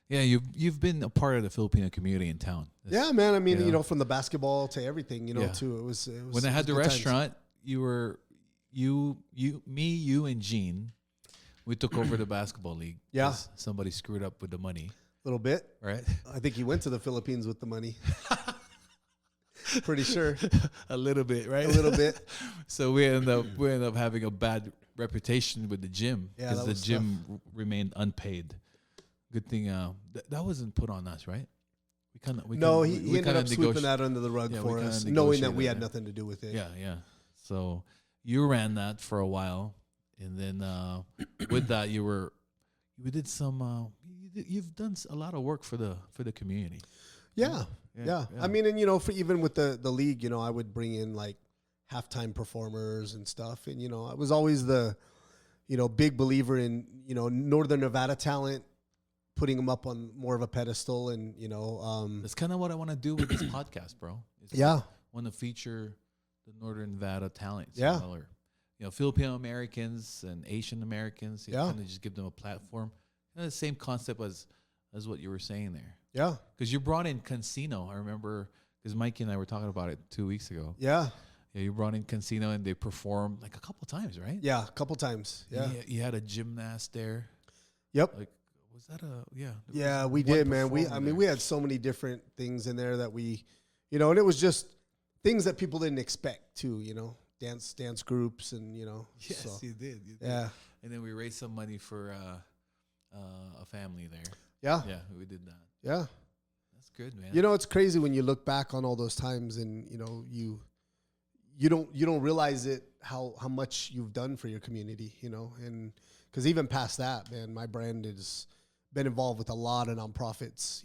S1: Yeah, you've been a part of the Filipino community in town.
S2: Yeah, man. I mean, from the basketball to everything, too. It was
S1: when I had the restaurant, you were, me, you and Gene, we took over the basketball league.
S2: Yeah.
S1: Somebody screwed up with the money.
S2: Little bit,
S1: right?
S2: I think he went to the Philippines with the money. Pretty sure.
S1: A little bit, right?
S2: A little bit.
S1: So we ended up having a bad reputation with the gym because the gym remained unpaid. Good thing that wasn't put on us, right?
S2: He ended up sweeping that under the rug for us, knowing that we had nothing to do with it.
S1: Yeah. So you ran that for a while, and then with that you've done a lot of work for the community.
S2: Yeah. I mean, and even with the league, I would bring in like halftime performers and stuff, and I was always the big believer in Northern Nevada talent, putting them up on more of a pedestal, and
S1: that's kind of what I want to do with this podcast, bro.
S2: I
S1: want to feature the Northern Nevada talent.
S2: Yeah.
S1: Filipino Americans and Asian Americans. Kind of just give them a platform. The same concept as what you were saying there.
S2: Yeah.
S1: Because you brought in Casino. I remember because Mikey and I were talking about it 2 weeks ago.
S2: Yeah.
S1: Yeah, you brought in Casino, and they performed like a couple times, right?
S2: Yeah, a couple times. Yeah.
S1: You had a gymnast there.
S2: Yep.
S1: Like, was that
S2: Yeah, we did, man. We had so many different things in there that we, and it was just things that people didn't expect too, dance groups, and
S1: Yes,
S2: so.
S1: you did.
S2: Yeah.
S1: And then we raised some money for a family there.
S2: Yeah.
S1: Yeah, we did that.
S2: Yeah.
S1: That's good, man.
S2: It's crazy when you look back on all those times, and you don't realize it how much you've done for your community, and because even past that, man, my brand has been involved with a lot of nonprofits,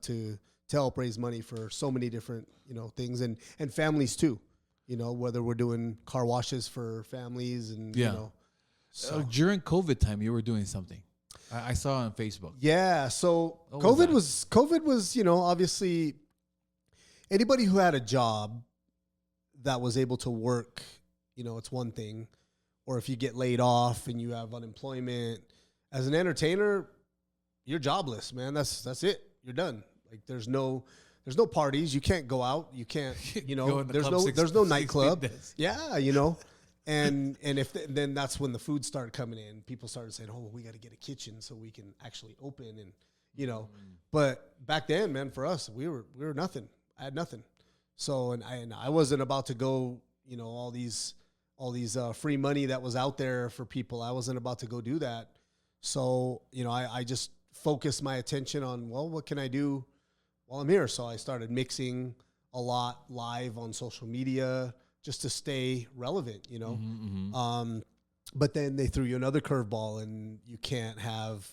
S2: to help raise money for so many different things, and families too, whether we're doing car washes for families, and
S1: so during COVID time, you were doing something. I saw on Facebook.
S2: Yeah. So COVID was, obviously anybody who had a job that was able to work, it's one thing, or if you get laid off and you have unemployment as an entertainer, you're jobless, man. That's it. You're done. Like there's no parties. You can't go out. You can't, there's no nightclub. Yeah. And then that's when the food started coming in. People started saying, "Oh, well, we got to get a kitchen so we can actually open." And but back then, man, for us, we were nothing. I had nothing. So and I wasn't about to go, all these free money that was out there for people. I wasn't about to go do that. So I just focused my attention on, well, what can I do while I'm here? So I started mixing a lot live on social media just to stay relevant, But then they threw you another curveball, and you can't have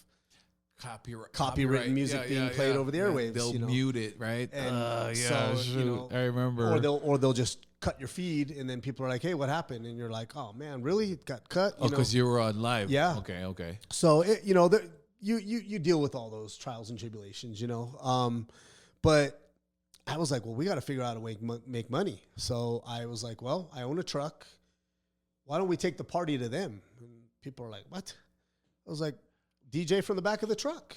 S2: copyrighted music being played over the airwaves.
S1: They'll mute it, right?
S2: And
S1: so, I remember.
S2: Or they'll just cut your feed, and then people are like, "Hey, what happened?" And you're like, "Oh man, really? It got cut?"
S1: Because you were on live.
S2: Yeah.
S1: Okay.
S2: So you deal with all those trials and tribulations, But I was like, well, we got to figure out a way to make money. So I was like, well, I own a truck. Why don't we take the party to them? And people are like, what? I was like, DJ from the back of the truck.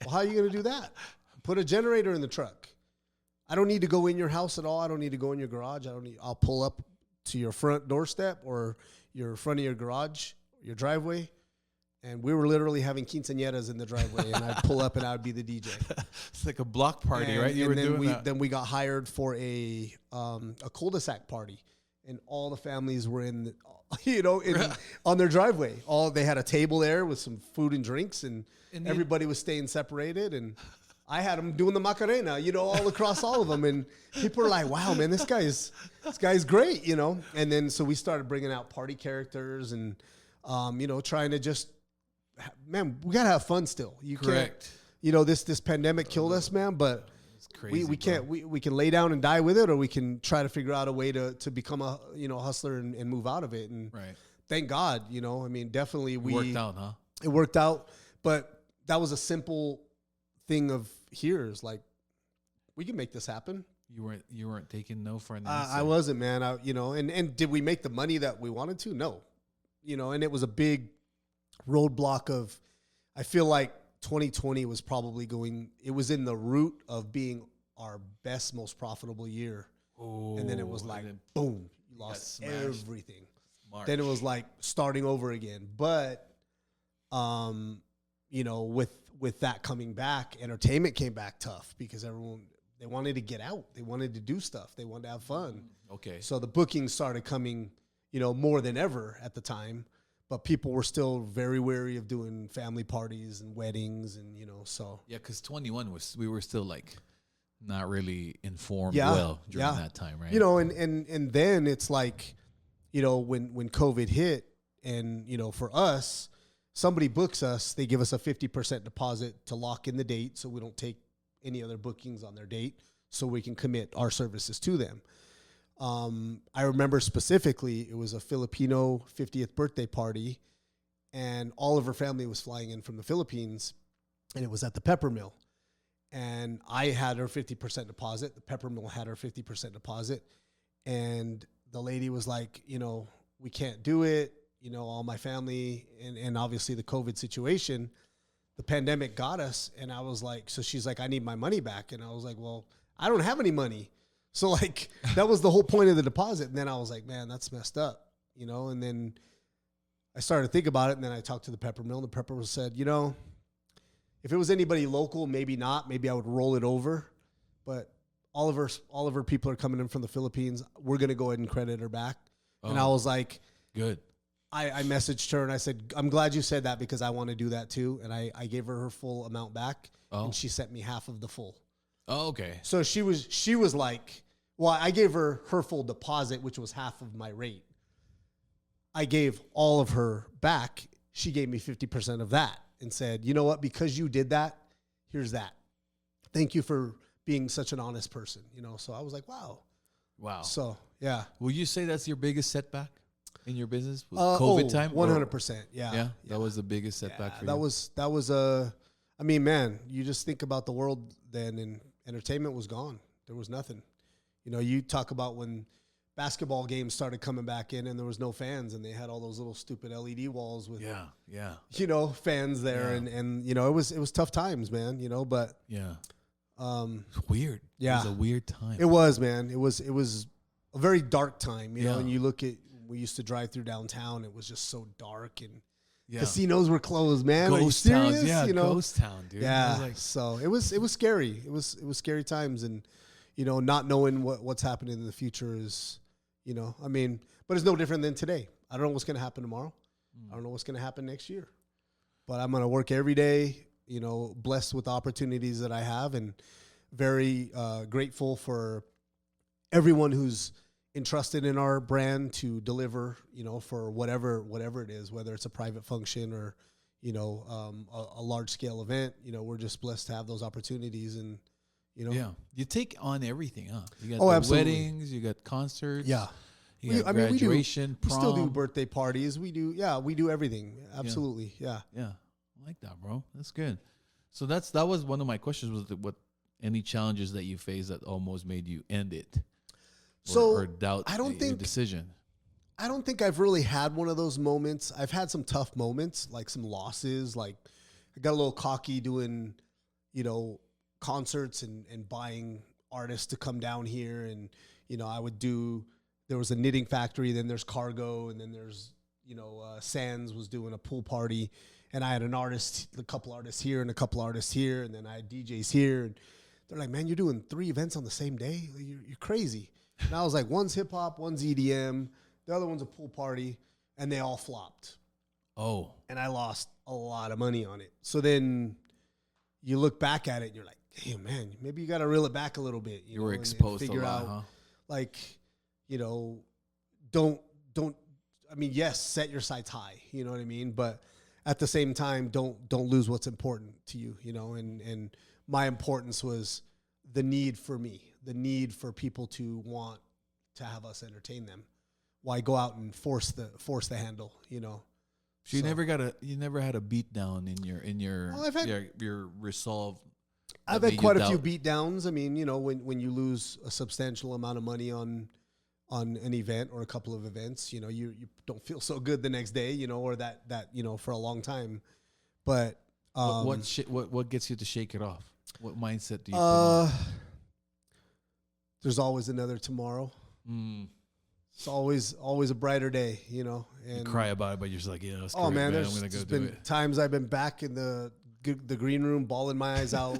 S2: Well, how are you going to do that? Put a generator in the truck. I don't need to go in your house at all. I don't need to go in your garage. I'll pull up to your front doorstep or your front of your garage, your driveway. And we were literally having quinceañeras in the driveway, and I'd pull up and I'd be the DJ.
S1: It's like a block party, right? You were doing that.
S2: Then we got hired for a cul-de-sac party, and all the families were on their driveway. They had a table there with some food and drinks, and everybody was staying separated. And I had them doing the Macarena, all across all of them. And people were like, "Wow, man, this guy's great," And then so we started bringing out party characters and trying to just. Man, we gotta have fun still. You
S1: Correct.
S2: Can't. This pandemic killed us, man. But
S1: it's crazy,
S2: we can't. We can lay down and die with it, or we can try to figure out a way to become a hustler and move out of it. And thank God, definitely we
S1: worked out, huh?
S2: It worked out, but that was a simple thing of here's like we can make this happen.
S1: You weren't taking no for an answer.
S2: I wasn't, man. And did we make the money that we wanted to? No, and it was a big roadblock of, I feel like 2020 was probably it was in the root of being our best, most profitable year.
S1: Oh,
S2: and then it was like, boom, you lost everything. March. Then it was like starting over again. But, with that coming back, entertainment came back tough because they wanted to get out. They wanted to do stuff. They wanted to have fun.
S1: Okay.
S2: So the bookings started coming, more than ever at the time. But people were still very wary of doing family parties and weddings, and so
S1: yeah, because 21 we were still like not really informed well during that time, right?
S2: And then it's like, when COVID hit, and for us, somebody books us, they give us a 50% deposit to lock in the date, so we don't take any other bookings on their date, so we can commit our services to them. I remember specifically, it was a Filipino 50th birthday party, and all of her family was flying in from the Philippines, and it was at the Pepper Mill. And I had her 50% deposit. The Pepper Mill had her 50% deposit. And the lady was like, we can't do it. All my family, and obviously the COVID situation, the pandemic got us. And I was like, so she's like, I need my money back. And I was like, well, I don't have any money. So like that was the whole point of the deposit. And then I was like, man, that's messed up, and then I started to think about it. And then I talked to the Pepper Mill, and the Pepper Mill said, if it was anybody local, maybe not, maybe I would roll it over, but all of her people are coming in from the Philippines. We're going to go ahead and credit her back. And I was like,
S1: good.
S2: I messaged her and I said, I'm glad you said that because I want to do that too. And I gave her full amount back, and she sent me half of the full.
S1: Oh, okay.
S2: So she was like, well, I gave her full deposit, which was half of my rate. I gave all of her back. She gave me 50% of that and said, you know what? Because you did that, here's that. Thank you for being such an honest person. So I was like, wow. So yeah.
S1: Will you say that's your biggest setback in your business? COVID time?
S2: 100%. Yeah.
S1: Yeah. That was the biggest setback for you.
S2: That was I mean, man, you just think about the world then, and entertainment was gone. There was nothing. You talk about when basketball games started coming back in and there was no fans, and they had all those little stupid LED walls with, fans there. Yeah. And it was tough times, man, but
S1: yeah. It's weird.
S2: Yeah.
S1: It was a weird time.
S2: It was, man. It was a very dark time, and you look at we used to drive through downtown. It was just so dark and
S1: Yeah.
S2: casinos were closed, man.
S1: Ghost
S2: Are you
S1: towns.
S2: serious?
S1: Yeah.
S2: You know?
S1: Ghost town, dude. I
S2: Yeah.
S1: was like,
S2: So it was scary. It was scary times, and not knowing what's happening in the future is, I mean, but it's no different than today. I don't know what's going to happen tomorrow. I don't know what's going to happen next year, but I'm going to work every day. Blessed with the opportunities that I have, and very grateful for everyone who's entrusted in our brand to deliver, for whatever it is, whether it's a private function or, a large scale event. We're just blessed to have those opportunities, and,
S1: yeah, you take on everything, huh? You got
S2: Oh,
S1: the
S2: absolutely.
S1: weddings, you got concerts.
S2: Yeah.
S1: You got graduation,
S2: we
S1: prom.
S2: still do birthday parties. We do everything. Absolutely. Yeah.
S1: Yeah, I like that, bro. That's good. So that was one of my questions, was what any challenges that you faced that almost made you end it, or doubt your decision.
S2: I don't think I've really had one of those moments. I've had some tough moments, like some losses. Like I got a little cocky doing, concerts and buying artists to come down here. And, there was a knitting factory, then there's Cargo, and then there's, Sands was doing a pool party. And I had a couple artists here and a couple artists here. And then I had DJs here. And they're like, man, you're doing 3 events on the same day? You're crazy. And I was like, one's hip hop, one's EDM. The other one's a pool party, and they all flopped.
S1: Oh,
S2: And I lost a lot of money on it. So then you look back at it, and you're like, hey, man, maybe you got to reel it back a little bit.
S1: you were
S2: and
S1: exposed a
S2: figure
S1: lot,
S2: out,
S1: huh?
S2: like, don't, I mean, yes, set your sights high, you know what I mean? But at the same time, don't lose what's important to you, and my importance was the need for me, the need for people to want to have us entertain them. Why go out and force the handle,
S1: So you never had a beat down in your
S2: Well, I've had-
S1: your resolve.
S2: I've
S1: that
S2: had
S1: made
S2: quite
S1: you
S2: a few
S1: doubt.
S2: beat downs. I mean, when you lose a substantial amount of money on an event or a couple of events, you don't feel so good the next day, or that for a long time. But
S1: What gets you to shake it off? What mindset do you put
S2: uh,
S1: on?
S2: there's always another tomorrow. It's always a brighter day,
S1: You
S2: and
S1: cry about it, but you're just like, yeah,
S2: oh man,
S1: I'm
S2: there's
S1: gonna go
S2: just
S1: do
S2: been
S1: it.
S2: times I've been back in the green room, bawling my eyes out.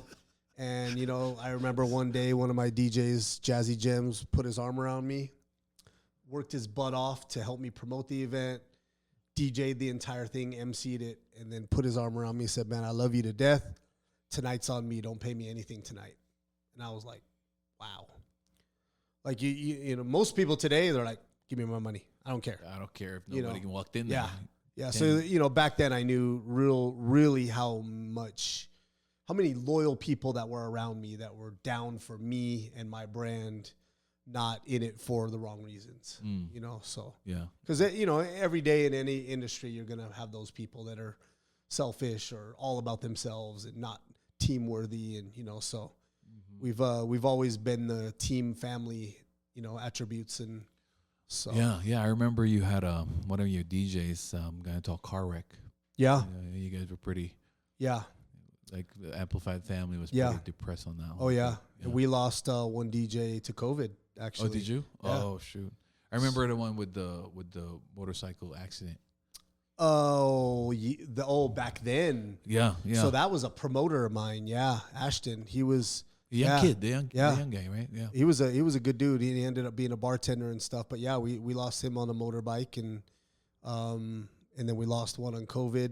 S2: And I remember one day one of my DJs, Jazzy Gems, put his arm around me, worked his butt off to help me promote the event, DJ'd the entire thing, emceed it, and then put his arm around me and said, man, I love you to death. Tonight's on me. Don't pay me anything tonight. And I was like, wow. Like, most people today, they're like, give me my money. I don't care.
S1: I don't care if nobody walked in there.
S2: Yeah. Yeah. So, back then I knew really how many loyal people that were around me that were down for me and my brand, not in it for the wrong reasons, so.
S1: Yeah.
S2: Because, every day in any industry, you're going to have those people that are selfish or all about themselves and not team worthy. And, so we've always been the team family, attributes. And so.
S1: Yeah. I remember you had one of your DJs got into a car wreck.
S2: Yeah.
S1: You guys were pretty.
S2: Yeah.
S1: Like the Amplified family was
S2: Yeah.
S1: pretty depressed on that one.
S2: Oh, yeah. And we lost one DJ to COVID, actually.
S1: Oh, did you?
S2: Yeah.
S1: Oh, shoot. I remember the one with the motorcycle accident.
S2: Oh, back then.
S1: Yeah.
S2: So that was a promoter of mine. Yeah, Ashton. He was
S1: the young kid, the young guy, right? Yeah.
S2: He was a good dude. He ended up being a bartender and stuff. But yeah, we lost him on a motorbike, and then we lost one on COVID,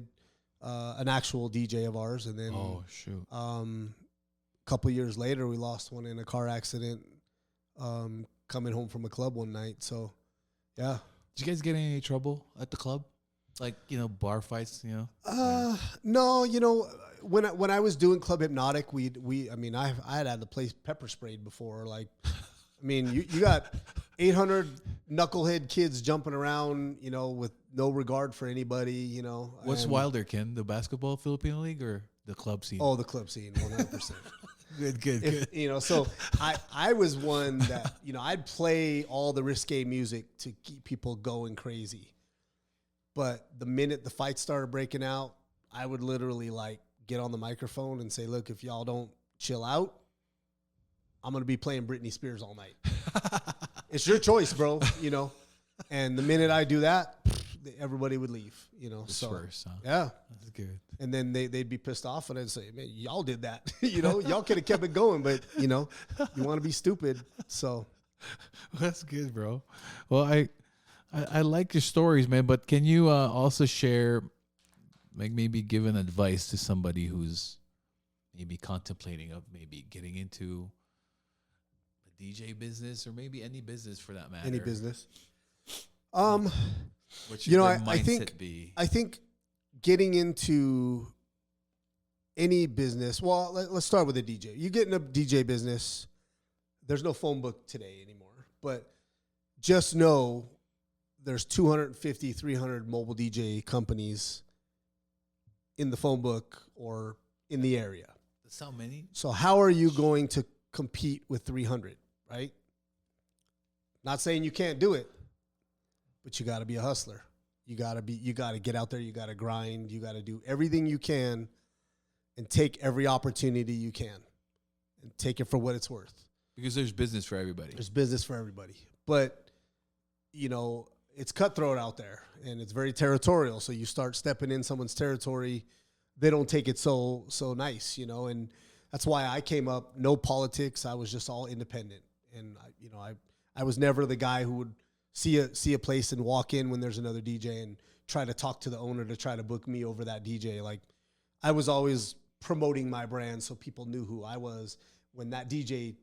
S2: an actual DJ of ours, and then
S1: Oh, shoot.
S2: a couple years later we lost one in a car accident, coming home from a club one night. So yeah.
S1: Did you guys get in any trouble at the club? Like, bar fights,
S2: No, when I was doing Club Hypnotic, I had the place pepper sprayed before. Like, I mean, you got 800 knucklehead kids jumping around, with no regard for anybody,
S1: What's
S2: and-
S1: wilder, Ken? The basketball Filipino League or the club scene?
S2: Oh, the club scene, 100%.
S1: Good.
S2: So I was one that, I'd play all the risque music to keep people going crazy. But the minute the fight started breaking out, I would literally get on the microphone and say, look, if y'all don't chill out, I'm going to be playing Britney Spears all night. It's your choice, bro. And the minute I do that, everybody would leave, you know.
S1: Disperse, huh?
S2: Yeah.
S1: That's good.
S2: And then they'd be pissed off, and I'd say, man, y'all did that. You know, y'all could have kept it going, but, you know, you want to be stupid. So
S1: That's good, bro. Well, I like your stories, man, but can you also share, like maybe give an advice to somebody who's maybe contemplating of maybe getting into the DJ business or maybe any business for that matter?
S2: any business.
S1: What should
S2: You know,
S1: their
S2: I
S1: mindset
S2: think
S1: be?
S2: I think getting into any business. Well, let's start with a DJ. You get in a DJ business. There's no phone book today anymore, but just know there's 250, 300 mobile DJ companies in the phone book or in the area.
S1: That's how many?
S2: So how are you going to compete with 300, right? Not saying you can't do it, but you got to be a hustler. You got to get out there. You got to grind. You got to do everything you can and take every opportunity you can and take it for what it's worth.
S1: Because there's business for everybody.
S2: There's business for everybody. But, you know, it's cutthroat out there and it's very territorial. So you start stepping in someone's territory, they don't take it so nice, you know, and that's why I came up, no politics. I was just all independent. And, I was never the guy who would see a place and walk in when there's another DJ and try to talk to the owner to try to book me over that DJ. Like, I was always promoting my brand so people knew who I was. When that DJ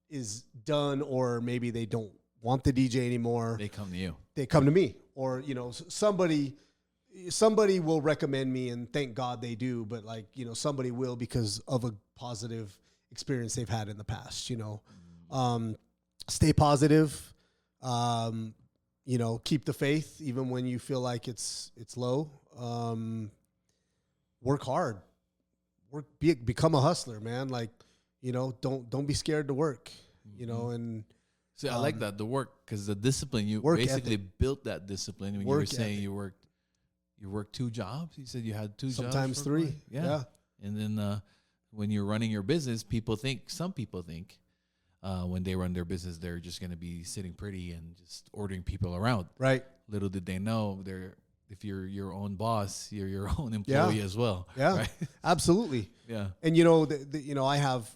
S2: is done or maybe they don't want the DJ anymore,
S1: They come to you.
S2: they come to me. Or, you know, somebody will recommend me, and thank God they do, but, like, you know, somebody will because of a positive experience they've had in the past, you know. Stay positive. You know, keep the faith even when you feel like it's low. Work hard. Become a hustler, man. Like, you know, don't be scared to work, you know, and
S1: See, I like that, the work, because the discipline, you
S2: work
S1: basically
S2: ethic.
S1: built that discipline when you were
S2: Work
S1: saying
S2: ethic.
S1: you worked 2 jobs. You said you had 2 jobs.
S2: Sometimes
S1: for
S2: 3.
S1: life?
S2: Yeah.
S1: And then when you're running your business, some people think when they run their business, they're just going to be sitting pretty and just ordering people around.
S2: Right.
S1: Little did they know, if you're your own boss, you're your own employee as well.
S2: Yeah.
S1: Right?
S2: Absolutely.
S1: Yeah.
S2: And, you know, you know, I have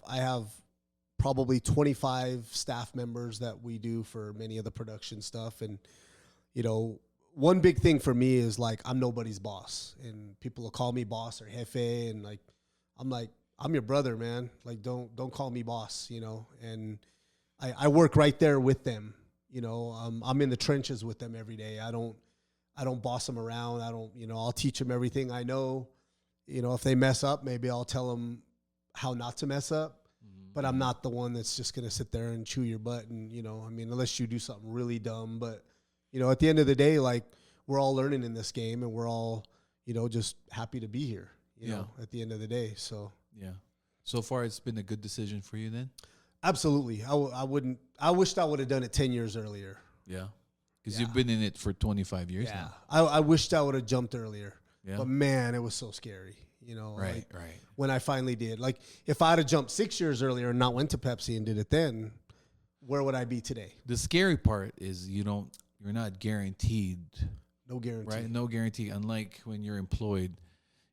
S2: probably 25 staff members that we do for many of the production stuff. And, you know, one big thing for me is, like, I'm nobody's boss, and people will call me boss or jefe. And, like, I'm your brother, man. Like, don't call me boss, you know? And I work right there with them. You know, I'm in the trenches with them every day. I don't boss them around. I'll teach them everything I know. You know, if they mess up, maybe I'll tell them how not to mess up. But I'm not the one that's just going to sit there and chew your butt. And, you know, I mean, unless you do something really dumb. But, you know, at the end of the day, like, we're all learning in this game, and we're all, you know, just happy to be here, you know, at the end of the day. So,
S1: Yeah. So far, it's been a good decision for you then?
S2: absolutely. I wished I would have done it 10 years earlier.
S1: Yeah. Because you've been in it for 25 years
S2: Yeah.
S1: now.
S2: I wished I would have jumped earlier.
S1: Yeah.
S2: But, man, it was so scary, you know.
S1: Right,
S2: like,
S1: right.
S2: when I finally did. Like, if I'd have jumped 6 years earlier and not went to Pepsi and did it then, where would I be today?
S1: The scary part is you're not guaranteed,
S2: No guarantee.
S1: right? No guarantee. Unlike when you're employed,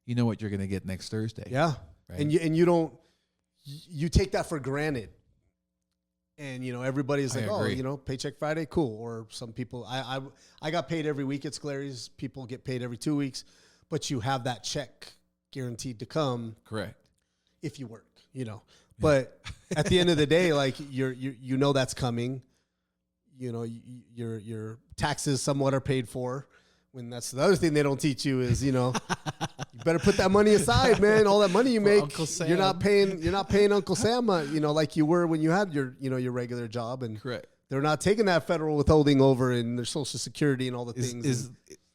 S1: you know what you're going to get next Thursday.
S2: Yeah.
S1: Right.
S2: And you take that for granted. And, you know, everybody's
S1: I
S2: like, oh,
S1: agree.
S2: you know, paycheck Friday, cool. Or some people, I got paid every week at Scolari's. People get paid every 2 weeks, but you have that check guaranteed to come
S1: Correct.
S2: if you work, you know. But at the end of the day, like, you know that's coming. You know, your taxes somewhat are paid for. When that's the other thing they don't teach you is, you know, you better put that money aside, man. All that money you make,
S1: Uncle Sam.
S2: you're not paying Uncle Sam, you know, like you were when you had your regular job, and
S1: Correct.
S2: they're not taking that federal withholding over and their Social Security and all the things.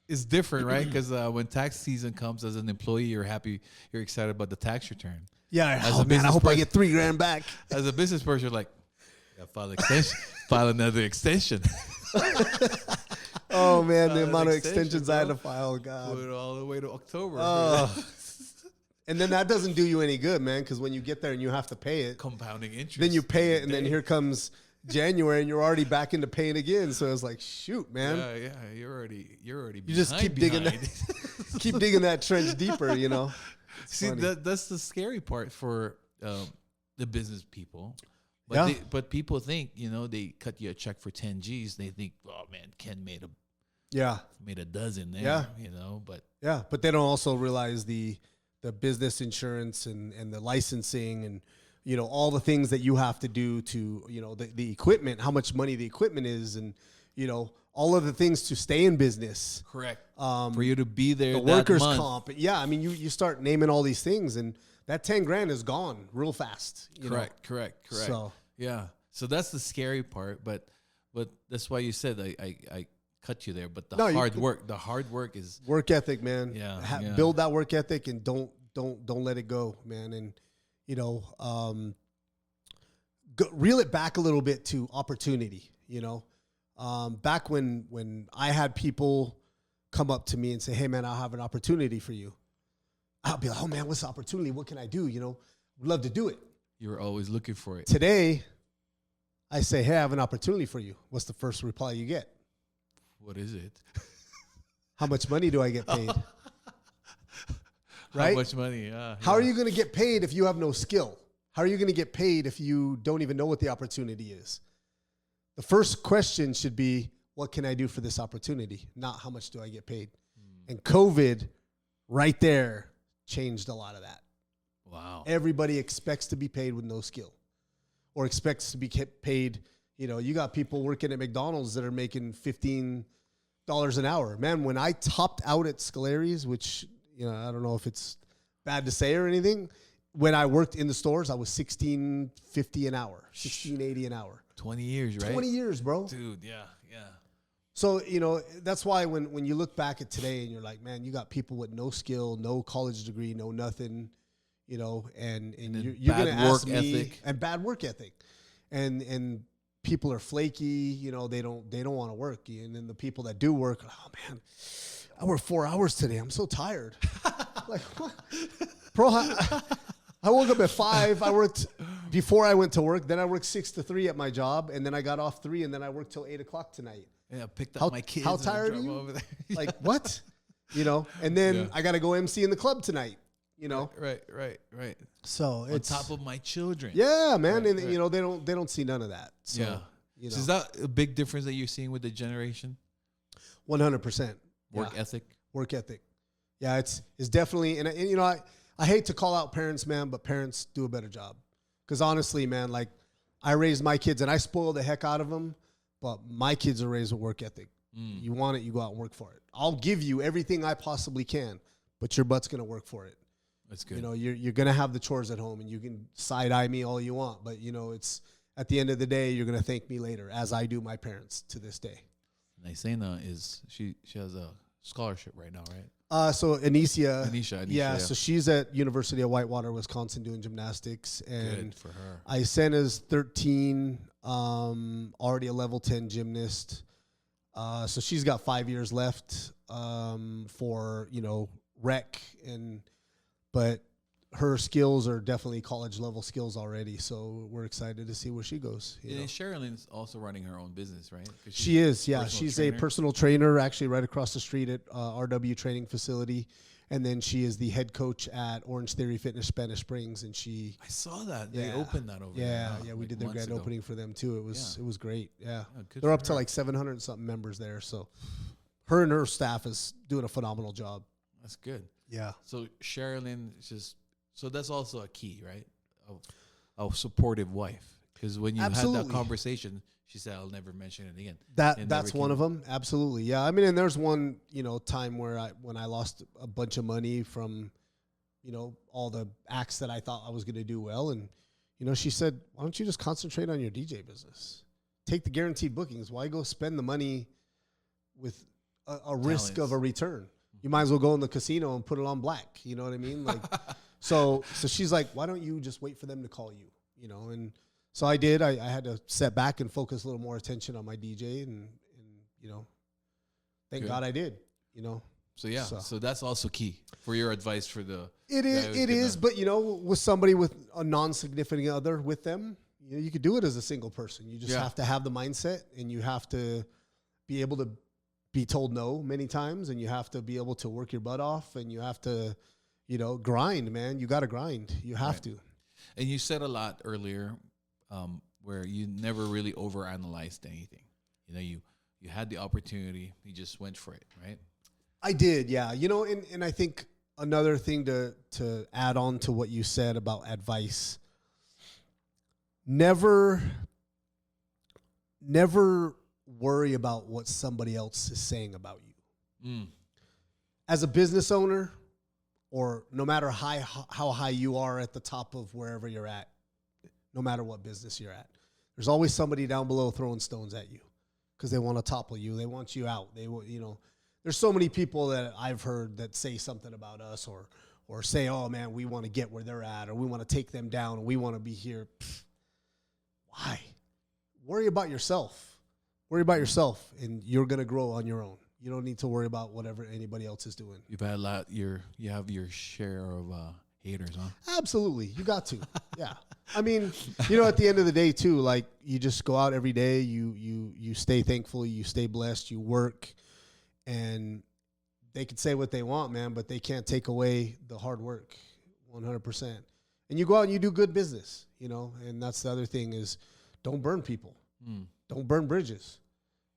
S1: Is different, right? Because when tax season comes, as an employee, you're happy, you're excited about the tax return.
S2: Yeah,
S1: As
S2: oh,
S1: a
S2: man, I
S1: business
S2: hope I
S1: person-
S2: get $3,000 back.
S1: As a business person, you're like, yeah, file another extension.
S2: Oh man, the
S1: An
S2: amount of
S1: extension,
S2: extensions I had
S1: bro.
S2: to file, God.
S1: Put it all the way to October.
S2: And then that doesn't do you any good, man, because when you get there and you have to pay it,
S1: Compounding interest.
S2: then you pay it, and then
S1: Day.
S2: here comes January and you're already back into paying again. So it's like, shoot, man.
S1: Yeah, you're already. You
S2: just keep digging that, keep digging that trench deeper. You know.
S1: See, that's the scary part for the business people. But
S2: Yeah.
S1: but people think, they cut you a check for 10 G's. They think, oh man, Ken made a dozen there.
S2: Yeah.
S1: But
S2: Yeah, but they don't also realize the business insurance and the licensing and all the things that you have to do to the equipment, how much money the equipment is, and all of the things to stay in business.
S1: correct. For you to be there,
S2: The
S1: that
S2: workers'
S1: month.
S2: comp. Yeah, I mean you start naming all these things and that 10 grand is gone real fast.
S1: Correct.
S2: So
S1: Yeah. So that's the scary part, but that's why you said I cut you there. But the hard work is
S2: work ethic, man.
S1: Yeah,
S2: Build that work ethic and don't let it go, man. And reel it back a little bit to opportunity. Back when I had people come up to me and say, "Hey, man, I'll have an opportunity for you." I'll be like, "Oh man, what's the opportunity? What can I do? Would love to do it."
S1: you were always looking for it.
S2: Today, I say, "Hey, I have an opportunity for you." What's the first reply you get?
S1: What is it?
S2: How much money do I get paid? Right?
S1: How much money?
S2: How are you going to get paid if you have no skill? How are you going to get paid if you don't even know what the opportunity is? The first question should be, what can I do for this opportunity? Not how much do I get paid? And COVID right there changed a lot of that.
S1: Wow.
S2: Everybody expects to be paid with no skill or expects to be paid. You got people working at McDonald's that are making $15 an hour. Man, when I topped out at Scolari's, which, I don't know if it's bad to say or anything, when I worked in the stores, I was $16.50 an hour, $16.80 an hour.
S1: 20 years, right?
S2: 20 years, bro.
S1: Dude, yeah.
S2: So, that's why when you look back at today and you're like, man, you got people with no skill, no college degree, no nothing, and you're going to ask me,
S1: ethic.
S2: and bad work ethic, and people are flaky, they don't want to work, and then the people that do work, oh man, I worked 4 hours today, I'm so tired. Like, what? Bro, I woke up at 5. I worked before I went to work. Then I worked 6 to 3 at my job, and then I got off 3, and then I worked till 8 o'clock tonight.
S1: Yeah, I picked up my kids.
S2: How tired are you?
S1: Over there.
S2: Like what? And then I got to go MC in the club tonight.
S1: Right.
S2: So
S1: On
S2: it's
S1: top of my children.
S2: yeah, man,
S1: Right,
S2: and
S1: right.
S2: they don't see none of that. So,
S1: Yeah. So is that a big difference that you're seeing with the generation?
S2: 100%
S1: Work ethic.
S2: Work ethic. Yeah, it's definitely, and I hate to call out parents, man, but parents do a better job. Because honestly, man, like I raised my kids and I spoiled the heck out of them, but my kids are raised with work ethic. You want it, you go out and work for it. I'll give you everything I possibly can, but your butt's going to work for it.
S1: That's good.
S2: You're going to have the chores at home and you can side eye me all you want, but it's at the end of the day, you're going to thank me later, as I do my parents to this day.
S1: Naisena she has a scholarship right now, right?
S2: So Anisha,
S1: yeah.
S2: so she's at University of Whitewater, Wisconsin, doing gymnastics, and
S1: Good for her.
S2: Aisena's 13, already a level 10 gymnast. So she's got 5 years left for rec, but her skills are definitely college level skills already. So we're excited to see where she goes.
S1: And Sherilyn's also running her own business, right?
S2: She is, yeah. She's a
S1: trainer.
S2: personal trainer, actually, right across the street at RW Training Facility. And then she is the head coach at Orange Theory Fitness Spanish Springs. And
S1: I saw that. They opened that over there.
S2: Yeah, we did their grand opening for them, too. It was great, yeah.
S1: They're
S2: up to like 700 and something members there. So her and her staff is doing a phenomenal job.
S1: That's good.
S2: Yeah.
S1: So Sherilyn is so that's also a key, right? A supportive wife. Because when you had that conversation, she said, I'll never mention it again.
S2: That's one of them. Absolutely. Yeah. I mean, and there's one, time where when I lost a bunch of money from, all the acts that I thought I was going to do well. And, she said, why don't you just concentrate on your DJ business? Take the guaranteed bookings. Why go spend the money with a risk of a return? You might as well go in the casino and put it on black. You know what I mean? Like, so she's like, why don't you just wait for them to call you? And so I did. I had to step back and focus a little more attention on my DJ, and thank God I did.
S1: So yeah, so that's also key for your advice for the.
S2: It is, but with somebody with a non-significant other with them, you could do it as a single person. You just
S1: Yeah.
S2: have to have the mindset, and you have to be able to be told no many times, and you have to be able to work your butt off, and you have to, grind, man. You got to grind. You have
S1: Right.
S2: to.
S1: And you said a lot earlier, where you never really overanalyzed anything. You had the opportunity, you just went for it, right?
S2: I did, yeah. And I think another thing to add on to what you said about advice, never worry about what somebody else is saying about you.
S1: Mm.
S2: As a business owner, or no matter how high you are at the top of wherever you're at, no matter what business you're at, there's always somebody down below throwing stones at you because they want to topple you. They want you out. There's so many people that I've heard that say something about us or say, oh man, we want to get where they're at, or we want to take them down, and we want to be here. Pfft. Why? Worry about yourself. Worry about yourself, and you're going to grow on your own. You don't need to worry about whatever anybody else is doing.
S1: You've had a lot. You have your share of haters, huh?
S2: Absolutely. You got to. Yeah. I mean, at the end of the day too, like, you just go out every day, you stay thankful, you stay blessed, you work, and they can say what they want, man, but they can't take away the hard work 100%. And you go out and you do good business, and that's the other thing is, don't burn people. Don't burn bridges.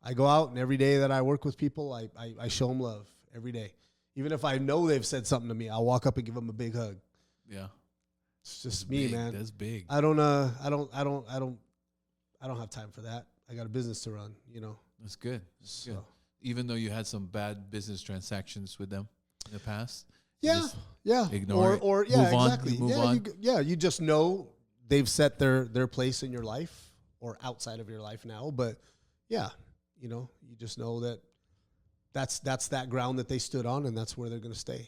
S2: I go out, and every day that I work with people, I show them love every day. Even if I know they've said something to me, I'll walk up and give them a big hug.
S1: Yeah.
S2: It's just
S1: That's
S2: me,
S1: big.
S2: man.
S1: That's big.
S2: I don't have time for that. I got a business to run,
S1: That's good. That's good.
S2: So,
S1: Even though you had some bad business transactions with them in the past.
S2: yeah,
S1: Just
S2: yeah.
S1: ignore it.
S2: Or yeah,
S1: Move on.
S2: exactly.
S1: Move
S2: yeah,
S1: on.
S2: you just know they've set their place in your life or outside of your life now. But yeah, you just know that's that ground that they stood on, and that's where they're going to stay,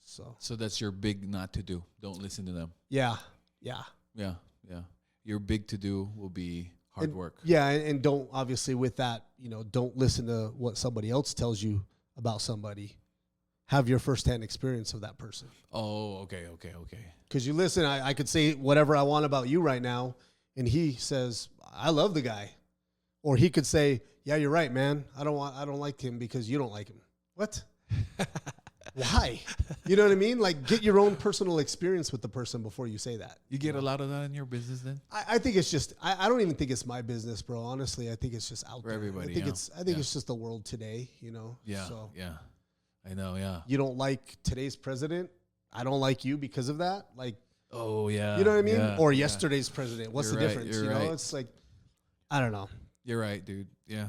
S2: So
S1: that's your big not to do. Don't listen to them.
S2: yeah.
S1: Yeah. Yeah. Your big to do will be hard work.
S2: Yeah, and don't, obviously with that, don't listen to what somebody else tells you about somebody. Have your firsthand experience of that person.
S1: Oh, okay.
S2: Because you listen, I could say whatever I want about you right now, and he says, I love the guy. Or he could say, yeah, you're right, man. I don't like him because you don't like him. What? Why? You know what I mean? Like, get your own personal experience with the person before you say that.
S1: You get a lot of that in your business then?
S2: I think it's just, I don't even think it's my business, bro. Honestly, I think it's just out
S1: For
S2: there.
S1: everybody,
S2: I think
S1: yeah.
S2: it's just the world today,
S1: Yeah.
S2: So
S1: Yeah. I know, yeah.
S2: you don't like today's president. I don't like you because of that. Like,
S1: Oh, yeah.
S2: you know what I mean?
S1: Yeah,
S2: Or
S1: yeah.
S2: yesterday's president. What's
S1: You're
S2: the
S1: right,
S2: difference?
S1: you're
S2: You know,
S1: right.
S2: it's like, I don't know.
S1: You're right, dude. Yeah.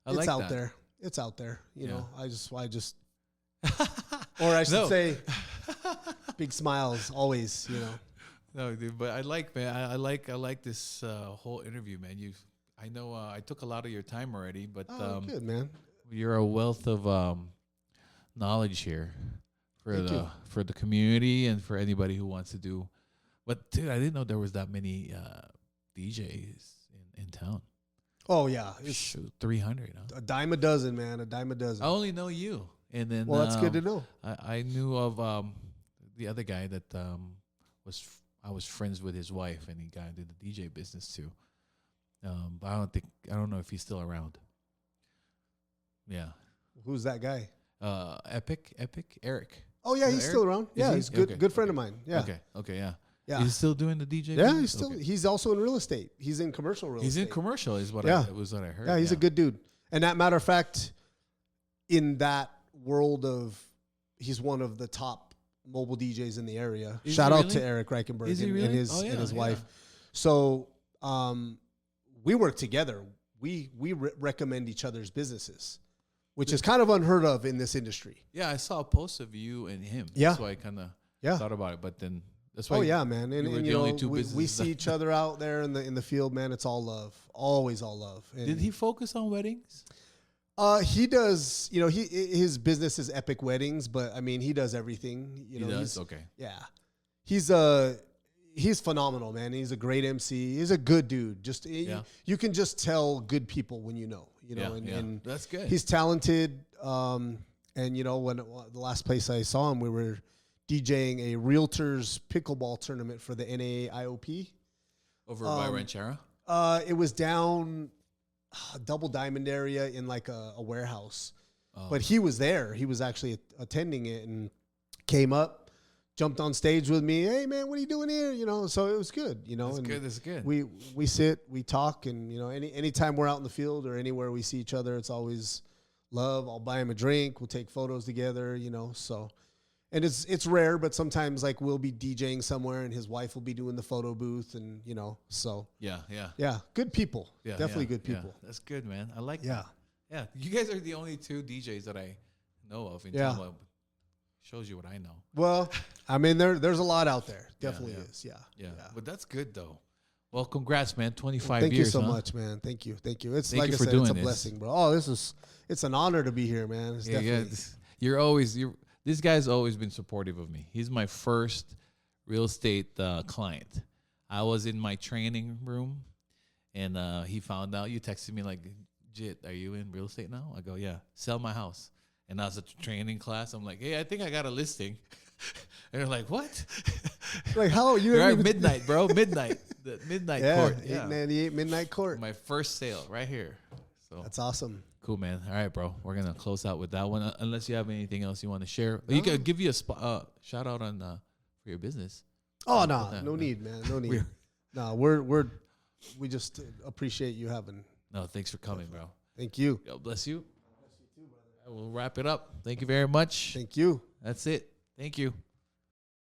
S2: It's
S1: like
S2: out
S1: that.
S2: there. It's out there. You
S1: Yeah.
S2: know, I just, or I should
S1: No.
S2: say, big smiles always.
S1: No, dude, but I like, man. I like this whole interview, man. I know I took a lot of your time already, but
S2: Oh, good, man.
S1: you're a wealth of knowledge here for
S2: Thank you.
S1: for the community and for anybody who wants to do. But dude, I didn't know there was that many DJs in town.
S2: Oh yeah, it's
S1: Shoot, 300. Huh?
S2: a dime a dozen, man. A dime a dozen.
S1: I only know you, and then
S2: Well, that's good to know.
S1: I knew of the other guy that I was friends with his wife, and he got into the DJ business too. But I don't know if he's still around. Yeah.
S2: Who's that guy?
S1: Epic Eric.
S2: Oh yeah,
S1: No,
S2: he's
S1: Eric?
S2: still around.
S1: Is
S2: Yeah,
S1: he?
S2: he's good.
S1: Okay,
S2: Good friend
S1: okay.
S2: of mine. Yeah.
S1: Okay, yeah.
S2: Yeah.
S1: He's still doing the DJ.
S2: Yeah,
S1: business?
S2: he's still.
S1: Okay.
S2: He's also in real estate. He's in commercial real
S1: He's
S2: estate.
S1: in commercial. Is what
S2: Yeah.
S1: was what I heard.
S2: Yeah, he's a good dude. And that matter of fact, in that world of, he's one of the top mobile DJs in the area.
S1: Is
S2: Shout
S1: he
S2: out
S1: really?
S2: to Eric Reichenberg
S1: Is he
S2: and,
S1: really?
S2: his
S1: Oh, yeah,
S2: and his
S1: yeah.
S2: wife. So we work together. We recommend each other's businesses, which is kind of unheard of in this industry.
S1: Yeah, I saw a post of you and him.
S2: Yeah.
S1: That's why I kind of
S2: Yeah.
S1: thought about it. But then that's why.
S2: Oh yeah, man. And,
S1: you were
S2: and
S1: the
S2: you
S1: only
S2: know,
S1: two
S2: we
S1: businesses
S2: see each other out there in the field, man. It's all love. Always all love. And
S1: Did he focus on weddings?
S2: He does. You know, his business is Epic Weddings, but I mean, he does everything. You know,
S1: he does.
S2: he's,
S1: Okay.
S2: yeah, he's phenomenal, man. He's a great MC. He's a good dude. Just you can just tell good people when you know. And
S1: That's good.
S2: he's talented. And you know, when the last place I saw him, we were DJing a realtors pickleball tournament for the NAIOP.
S1: Over by Ranchera?
S2: It was down Double Diamond area in like a warehouse.
S1: Oh.
S2: But he was there. He was actually attending it and came up, jumped on stage with me. Hey man, what are you doing here? You know, so it was good. You know,
S1: That's good.
S2: We sit, we talk, and you know, anytime we're out in the field or anywhere we see each other, it's always love. I'll buy him a drink. We'll take photos together. You know, so. And it's rare, but sometimes like we'll be DJing somewhere and his wife will be doing the photo booth, and you know, so
S1: Yeah.
S2: good people,
S1: Yeah,
S2: definitely
S1: yeah,
S2: good people.
S1: Yeah. That's good, man. I like
S2: Yeah,
S1: that. Yeah. You guys are the only two DJs that I know of in
S2: Yeah.
S1: Tampa. Shows you what I know.
S2: well, I mean there's a lot out there, definitely
S1: yeah.
S2: is,
S1: Yeah. But that's good though. Well, congrats, man. 25
S2: Thank
S1: years.
S2: you so
S1: huh?
S2: much, man. Thank you. It's
S1: Thank
S2: like
S1: you
S2: I
S1: for
S2: said, it's a
S1: doing this.
S2: blessing, bro. Oh, it's an honor to be here, man. It's
S1: Yeah.
S2: definitely.
S1: This guy's always been supportive of me. He's my first real estate client. I was in my training room, and he found out. You texted me like, "Jit, are you in real estate now?" I go, "Yeah, sell my house." And I was at the training class. I'm like, "Hey, I think I got a listing." And they're like, "What?"
S2: Like how you
S1: They're at
S2: even-
S1: midnight, bro. Midnight. The midnight
S2: Yeah,
S1: court.
S2: 898 Midnight Court.
S1: My first sale right here. So
S2: That's awesome.
S1: cool, man. All right, bro. We're gonna close out with that one. Unless you have anything else you want to share, you could give you a shout out on for your business.
S2: Oh
S1: no,
S2: no need, man. No need.
S1: We're-
S2: No, we just appreciate you having.
S1: No, thanks for coming, bro.
S2: Thank you.
S1: God bless you. I will wrap it up. Thank you very much.
S2: Thank you.
S1: That's it. Thank you.